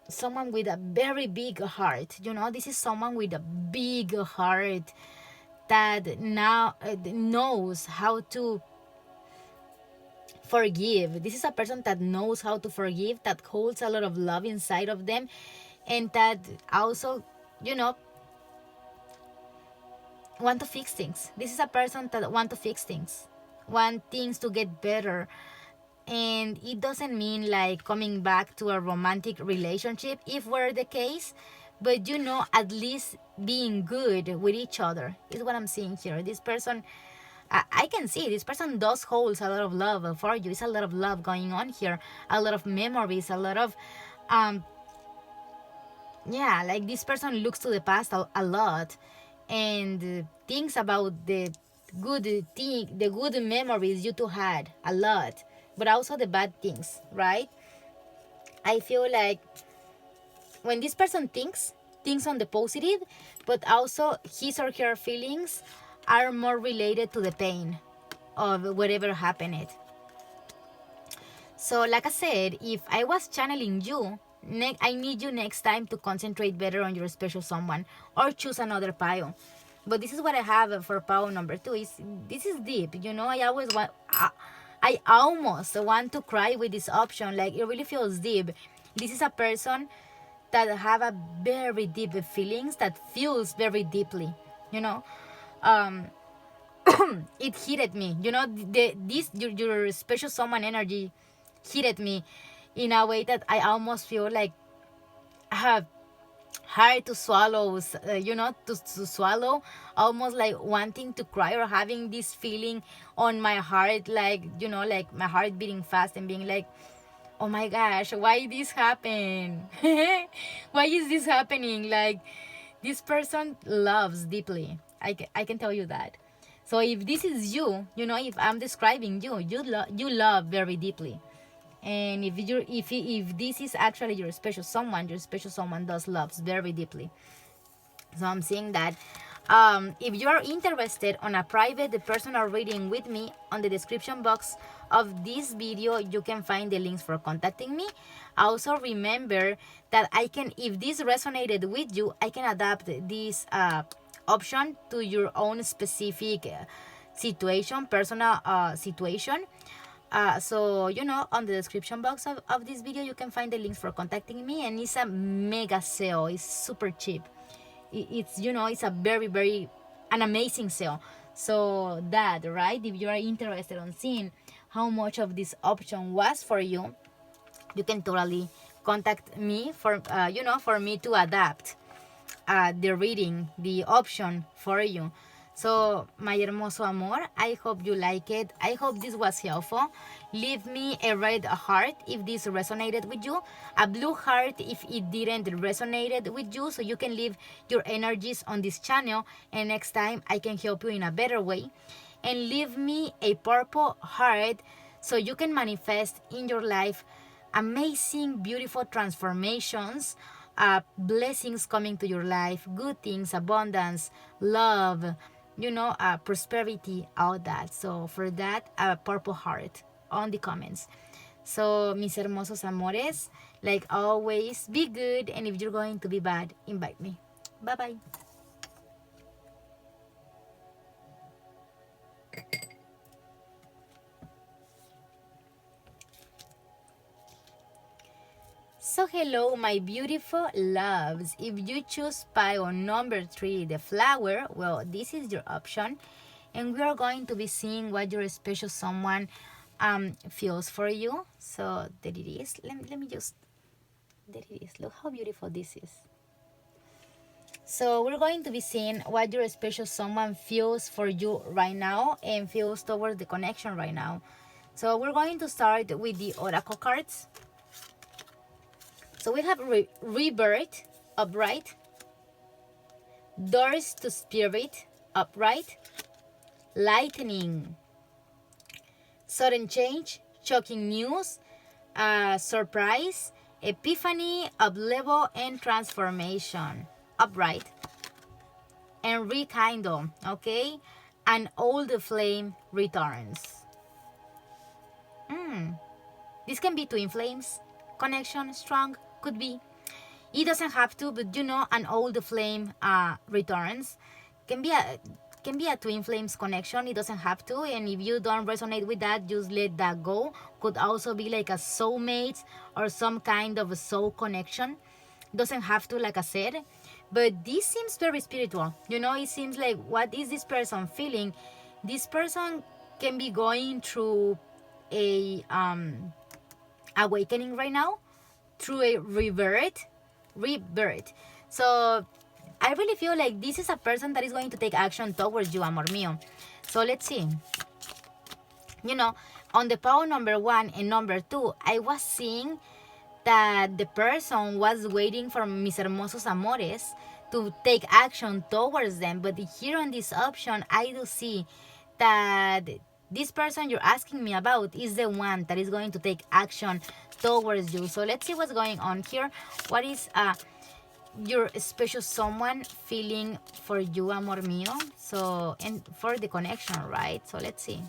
someone with a very big heart. This is someone with a big heart that now knows how to forgive. This is a person that knows how to forgive, that holds a lot of love inside of them, and that also, want to fix things. This is a person that want to fix things, want things to get better. And it doesn't mean like coming back to a romantic relationship, if were the case, but at least being good with each other is what I'm seeing here. This person, I can see this person does hold a lot of love for you. It's a lot of love going on here, a lot of memories, a lot of like this person looks to the past a lot, and thinks about the good memories you two had a lot, but also the bad things, right? I feel like when this person thinks on the positive, but also his or her feelings are more related to the pain of whatever happened. So like I said, if I was channeling you, I need you next time to concentrate better on your special someone, or choose another pile. But this is what I have for pile number 2. This is deep, I almost want to cry with this option. Like, it really feels deep. This is a person that have a very deep feelings, that feels very deeply, you know. Um, it hit me, you know, your special someone energy hit me in a way that I almost feel like I have hard to swallow, you know, to swallow, almost like wanting to cry or having this feeling on my heart, like, you know, like my heart beating fast and being like, oh my gosh, why this happen? Why is this happening? Like, this person loves deeply. I can tell you that. So if this is you, you know, if I'm describing you, you love very deeply. And if this is actually your special someone does loves very deeply. So I'm saying that if you are interested on a private personal reading with me, on the description box of this video you can find the links for contacting me. Also remember that I can, if this resonated with you, I can adapt this option to your own specific situation, personal situation. So, you know, on the description box of this video, you can find the links for contacting me. And it's a mega sale. It's super cheap. It's, you know, it's a very, an amazing sale. So that, right? If you are interested on seeing how much of this option was for you, you can totally contact me for, you know, for me to adapt the reading, the option for you. So, my hermoso amor, I hope you like it. I hope this was helpful. Leave me a red heart if this resonated with you, a blue heart if it didn't resonate with you, so you can leave your energies on this channel, and next time I can help you in a better way. And leave me a purple heart so you can manifest in your life amazing, beautiful transformations, blessings coming to your life, good things, abundance, love, you know, prosperity, all that. So for that, a purple heart on the comments. So mis hermosos amores, like always, be good, and if you're going to be bad, invite me. Bye bye. So hello my beautiful loves. If you choose pile number 3, the flower, well, this is your option. And we are going to be seeing what your special someone feels for you. So there it is. Let me just, there it is. Look how beautiful this is. So we're going to be seeing what your special someone feels for you right now and feels towards the connection right now. So we're going to start with the oracle cards. So we have rebirth, upright, doors to spirit, upright, lightning, sudden change, shocking news, surprise, epiphany, up-level, and transformation, upright, and rekindle, okay? An old flame returns. This can be twin flames, connection, strong, could be. It doesn't have to, but you know, an old flame returns. Can be a twin flames connection. It doesn't have to, and if you don't resonate with that, just let that go. Could also be like a soulmate or some kind of a soul connection. Doesn't have to, like I said. But this seems very spiritual. You know, it seems like, what is this person feeling? This person can be going through a awakening right now, through a rebirth. So I really feel like this is a person that is going to take action towards you, amor mío. So let's see. You know, on the pile number 1 and number 2, I was seeing that the person was waiting for mis hermosos amores to take action towards them. But here on this option, I do see that this person you're asking me about is the one that is going to take action towards you. So let's see what's going on here. What is your special someone feeling for you, amor mío? So, and for the connection, right? So let's see.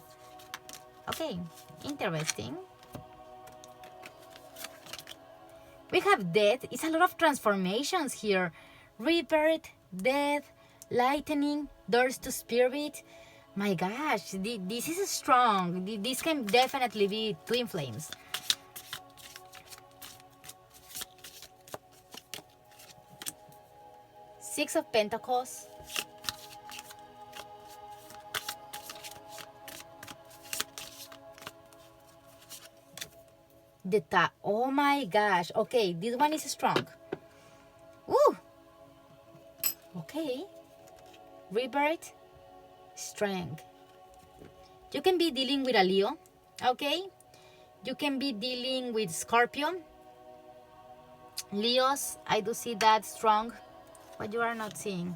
Okay, interesting. We have death. It's a lot of transformations here. Rebirth, death, lightning, doors to spirit. My gosh, this is strong. This can definitely be twin flames. Six of Pentacles. Oh my gosh. Okay, this one is strong. Ooh. Okay. Rebirth. Strength. You can be dealing with a Leo. Okay. You can be dealing with Scorpio. Leos, I do see that strong. But you are not seeing.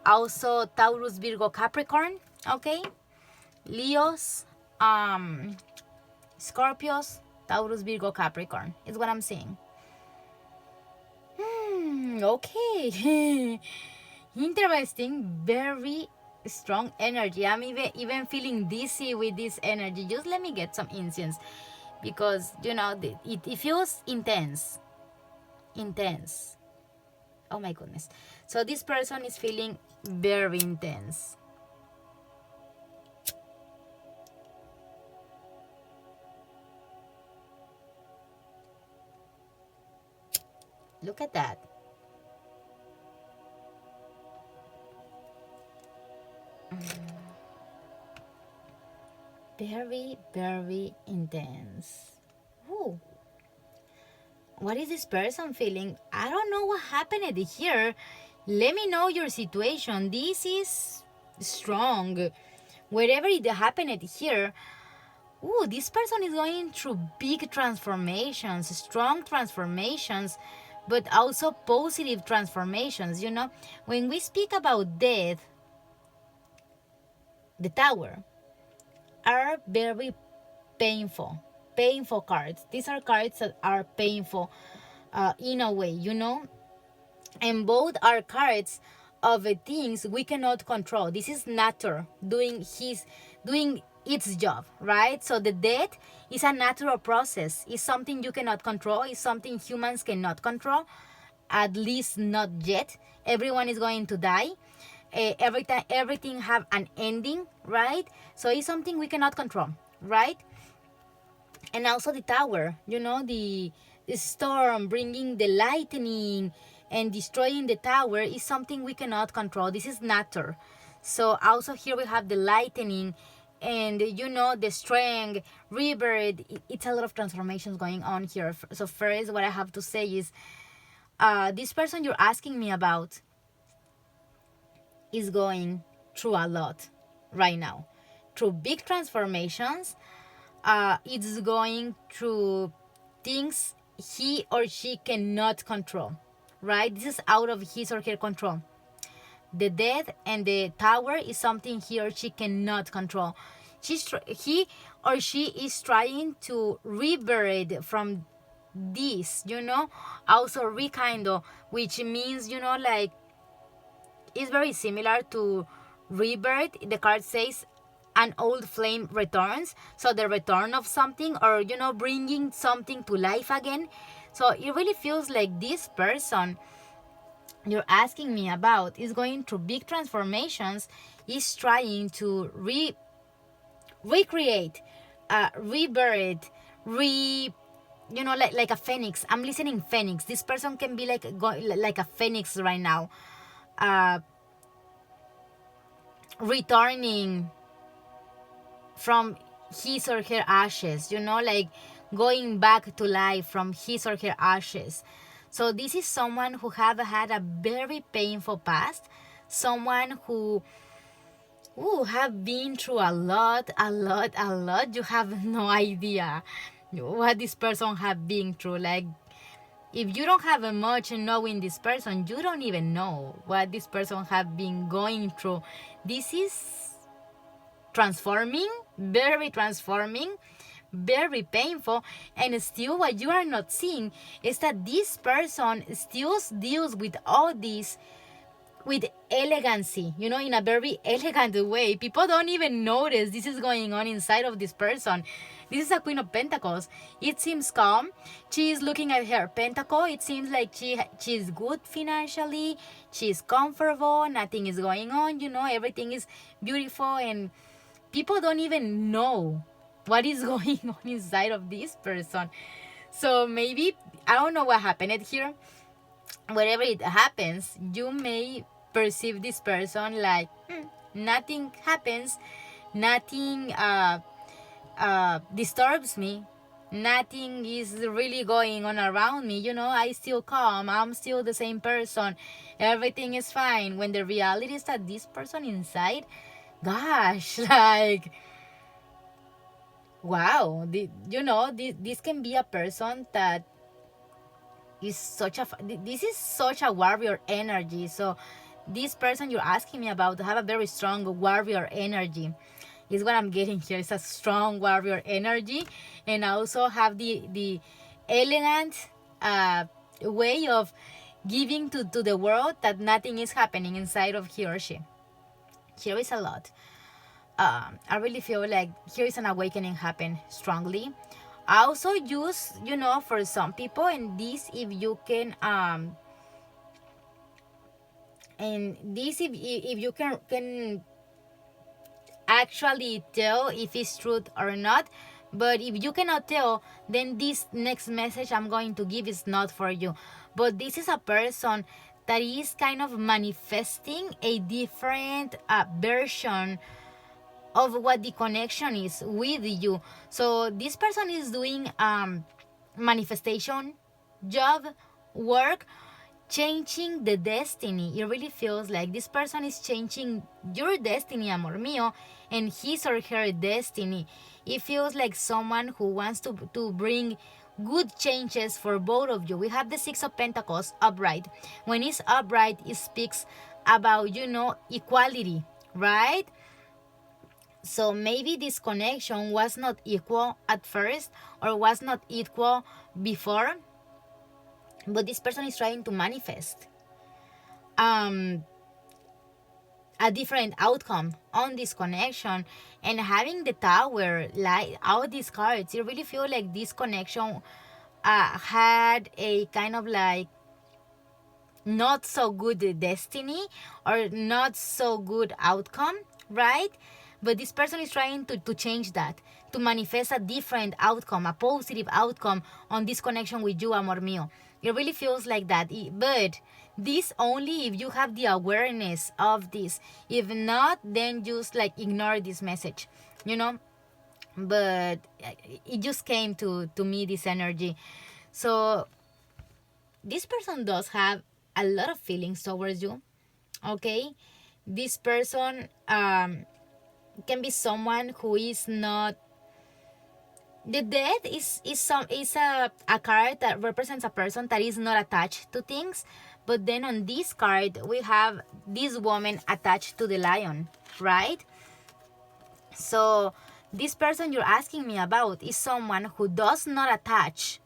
Also Taurus, Virgo, Capricorn. Okay. Leos. Scorpios. Taurus, Virgo, Capricorn is what I'm seeing. Okay. Interesting. Very strong energy. I'm even feeling dizzy with this energy. Just let me get some incense, because you know it feels intense. Oh my goodness. So this person is feeling very intense. Look at that. Very, very intense. Ooh. What is this person feeling? I don't know what happened here. Let me know your situation. This is strong. Whatever it happened here. Ooh, this person is going through big transformations, strong transformations, but also positive transformations. You know, when we speak about death, the Tower are very painful cards. These are cards that are painful in a way, you know, and both are cards of things we cannot control. This is nature doing its job, right? So the death is a natural process. It's something you cannot control. It's something humans cannot control, at least not yet. Everyone is going to die. Everything have an ending, right? So it's something we cannot control, right? And also the Tower, you know, the storm bringing the lightning and destroying the Tower is something we cannot control. This is nature. So also here we have the lightning and, you know, the strength, rebirth. It's a lot of transformations going on here. So first, what I have to say is this person you're asking me about is going through a lot right now, through big transformations. It's going through things he or she cannot control, right? This is out of his or her control. The death and the Tower is something he or she cannot control. He or she is trying to rebirth from this, you know. Also rekindle, which means, you know, like, it's very similar to rebirth. The card says an old flame returns. So the return of something, or, you know, bringing something to life again. So it really feels like this person you're asking me about is going through big transformations, is trying to recreate, rebirth, you know, like a phoenix. I'm listening phoenix. This person can be like a phoenix right now, returning from his or her ashes, you know, like going back to life from his or her ashes. So this is someone who have had a very painful past, someone who have been through a lot. You have no idea what this person have been through. Like, if you don't have much knowing this person, you don't even know what this person have been going through. This is transforming, very painful, and still what you are not seeing is that this person still deals with all this with elegancy, you know, in a very elegant way. People don't even notice this is going on inside of this person. This is a Queen of Pentacles. It seems calm. She is looking at her pentacle. It seems like she's good financially. She's comfortable. Nothing is going on, you know. Everything is beautiful, and people don't even know what is going on inside of this person. So maybe, I don't know what happened here. wherever it happens, you may perceive this person like nothing happens, nothing disturbs me, nothing is really going on around me. I still calm, I'm still the same person, everything is fine. When the reality is that this person inside, gosh, like, wow, this can be a person that is this is such a warrior energy. So this person you're asking me about have a very strong warrior energy, is what I'm getting here. It's a strong warrior energy, and I also have the elegant way of giving to the world that nothing is happening inside of he or she. Here is a lot. I really feel like here is an awakening happen strongly. I also use, for some people, and this if you can and this if you can actually tell if it's truth or not. But if you cannot tell, then this next message I'm going to give is not for you. But this is a person that is kind of manifesting a different version of what the connection is with you. So this person is doing manifestation, job, work, changing the destiny. It really feels like this person is changing your destiny, amor mío, and his or her destiny. It feels like someone who wants to bring good changes for both of you. We have the Six of Pentacles upright. When it's upright, it speaks about, equality, right? So maybe this connection was not equal at first, or was not equal before, but this person is trying to manifest a different outcome on this connection. And having the Tower, like all these cards, you really feel like this connection had a kind of like not so good destiny, or not so good outcome, right? But this person is trying to change that, to manifest a different outcome, a positive outcome on this connection with you, amor mío. It really feels like that. But this only if you have the awareness of this. If not, then just like ignore this message, But it just came to me, this energy. So this person does have a lot of feelings towards you, okay? This person can be someone who is not. The death is a card that represents a person that is not attached to things. But then on this card we have this woman attached to the lion, right? So this person you're asking me about is someone who does not attach,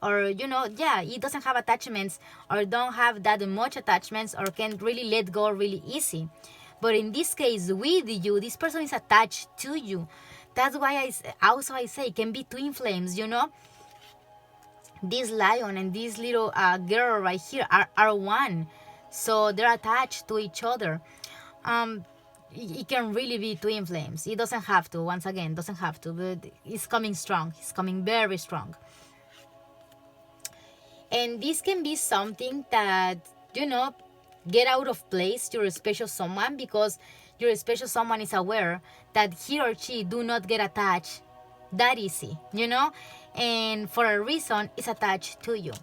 or he doesn't have attachments, or don't have that much attachments, or can really let go really easy. But in this case, with you, this person is attached to you. That's why I say it can be twin flames, This lion and this little girl right here are one. So they're attached to each other. It can really be twin flames. It doesn't have to, once again, doesn't have to, but it's coming strong. It's coming very strong. And this can be something that, get out of place your special someone, because your special someone is aware that he or she do not get attached that easy, and for a reason is attached to you.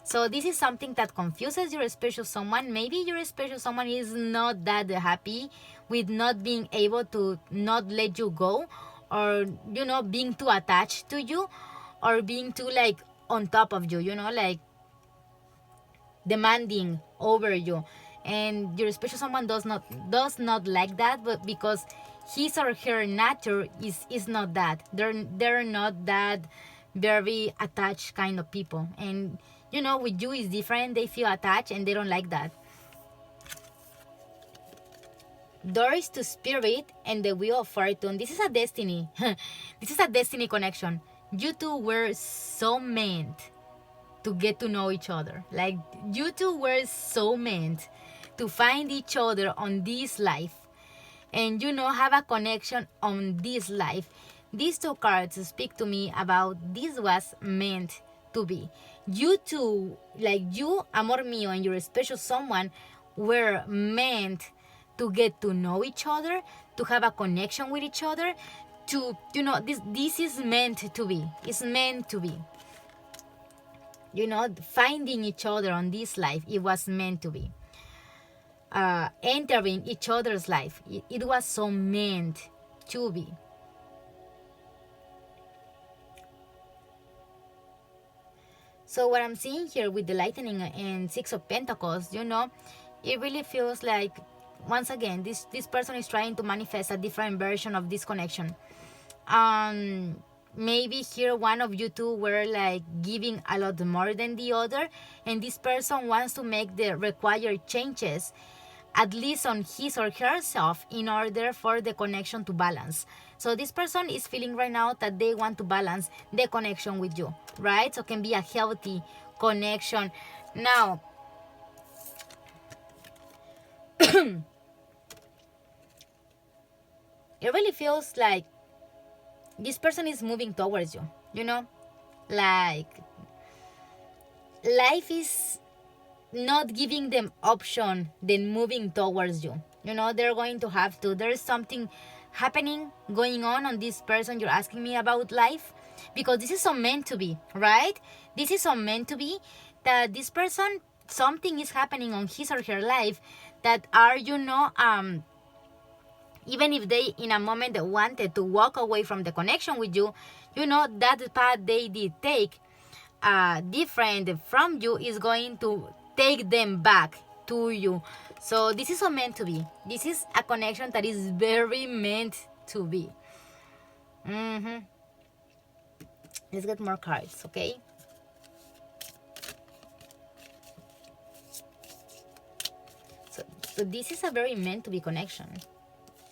So this is something that confuses your special someone. Maybe your special someone is not that happy with not being able to not let you go, or being too attached to you, or being too like on top of you, like demanding over you. And your special someone does not like that, but because his or her nature is not that. They're not that very attached kind of people. And with you is different. They feel attached and they don't like that. Doors to Spirit and the Wheel of Fortune. This is a destiny. This is a destiny connection. You two were so meant to get to know each other. Like, you two were so meant to find each other on this life, and have a connection on this life. These two cards speak to me about this was meant to be. You two, like you, amor mío, and your special someone were meant to get to know each other, to have a connection with each other, to, this is meant to be. It's meant to be. Finding each other on this life, it was meant to be. Entering each other's life, it was so meant to be. So what I'm seeing here with the lightning and Six of Pentacles, it really feels like, once again, this person is trying to manifest a different version of this connection. Maybe here one of you two were like giving a lot more than the other, and this person wants to make the required changes, at least on his or herself, in order for the connection to balance. So this person is feeling right now that they want to balance the connection with you, right? So it can be a healthy connection. Now, it really feels like this person is moving towards you, like life is not giving them option than moving towards you. They're going to have to. There's something happening, going on this person you're asking me about life, because this is so meant to be, right? This is so meant to be, that this person, something is happening on his or her life that are, even if they in a moment wanted to walk away from the connection with you, that path they did take, different from you, is going to take them back to you. So this is so meant to be. This is a connection that is very meant to be. Let's get more cards, okay? So this is a very meant to be connection.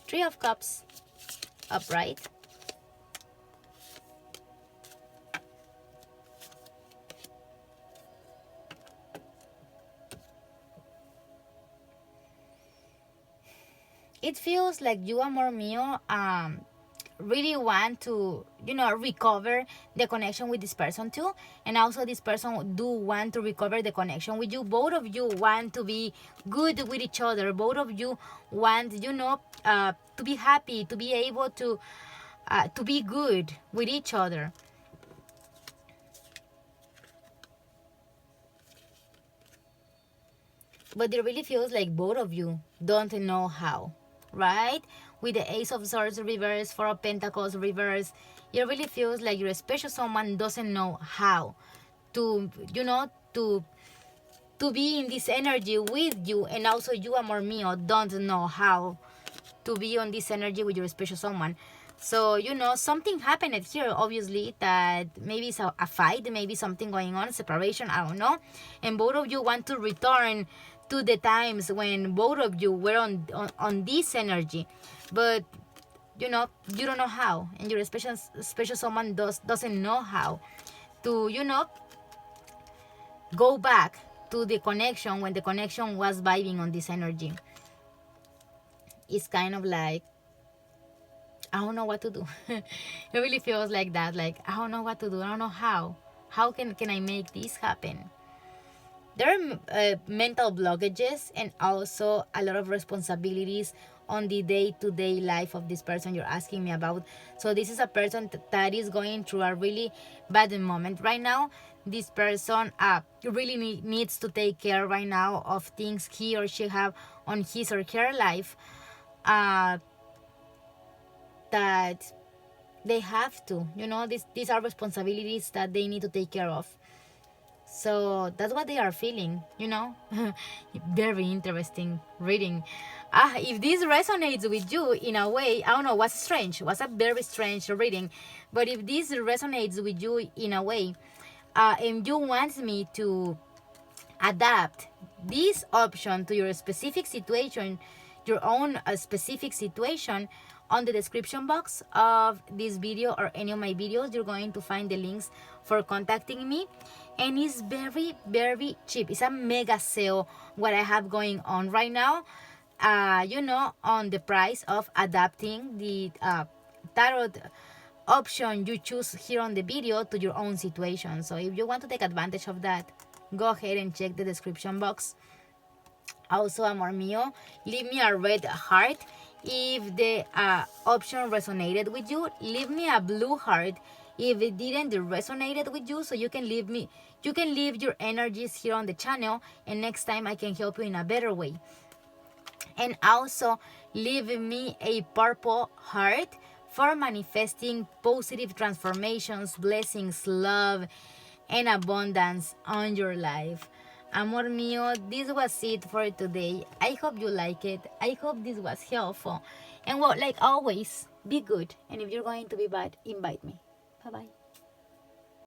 Three of Cups, upright. It feels like you, amor mío, really want to, recover the connection with this person too. And also this person do want to recover the connection with you. Both of you want to be good with each other. Both of you want, to be happy, to be able to be good with each other. But it really feels like both of you don't know how, right? With the Ace of Swords reverse, Four of Pentacles reverse, it really feels like your special someone doesn't know how to, to be in this energy with you. And also you, amor mío, don't know how to be on this energy with your special someone. So, something happened here, obviously, that maybe it's a fight, maybe something going on, separation, I don't know. And both of you want to return to the times when both of you were on this energy. But, you don't know how. And your special someone doesn't know how to, go back to the connection when the connection was vibing on this energy. It's kind of like, I don't know what to do. It really feels like that. Like, I don't know what to do. I don't know how. How can I make this happen? There are mental blockages and also a lot of responsibilities on the day-to-day life of this person you're asking me about. So this is a person that is going through a really bad moment right now. This person really needs to take care right now of things he or she have on his or her life. That they have to, these are responsibilities that they need to take care of. So that's what they are feeling, Very interesting reading. If this resonates with you in a way, I don't know, what's strange, was a very strange reading. But if this resonates with you in a way, and you want me to adapt this option to your specific situation, your own specific situation, on the description box of this video or any of my videos, you're going to find the links for contacting me. And it's very, very cheap. It's a mega sale what I have going on right now, on the price of adapting the tarot option you choose here on the video to your own situation. So if you want to take advantage of that, go ahead and check the description box. Also, amor mío, leave me a red heart if the option resonated with you. Leave me a blue heart if it didn't resonate with you, so you can leave your energies here on the channel, and next time I can help you in a better way. And also leave me a purple heart for manifesting positive transformations, blessings, love, and abundance on your life. Amor mío, this was it for today. I hope you like it. I hope this was helpful. And well, like always, be good. And if you're going to be bad, invite me. Bye-bye.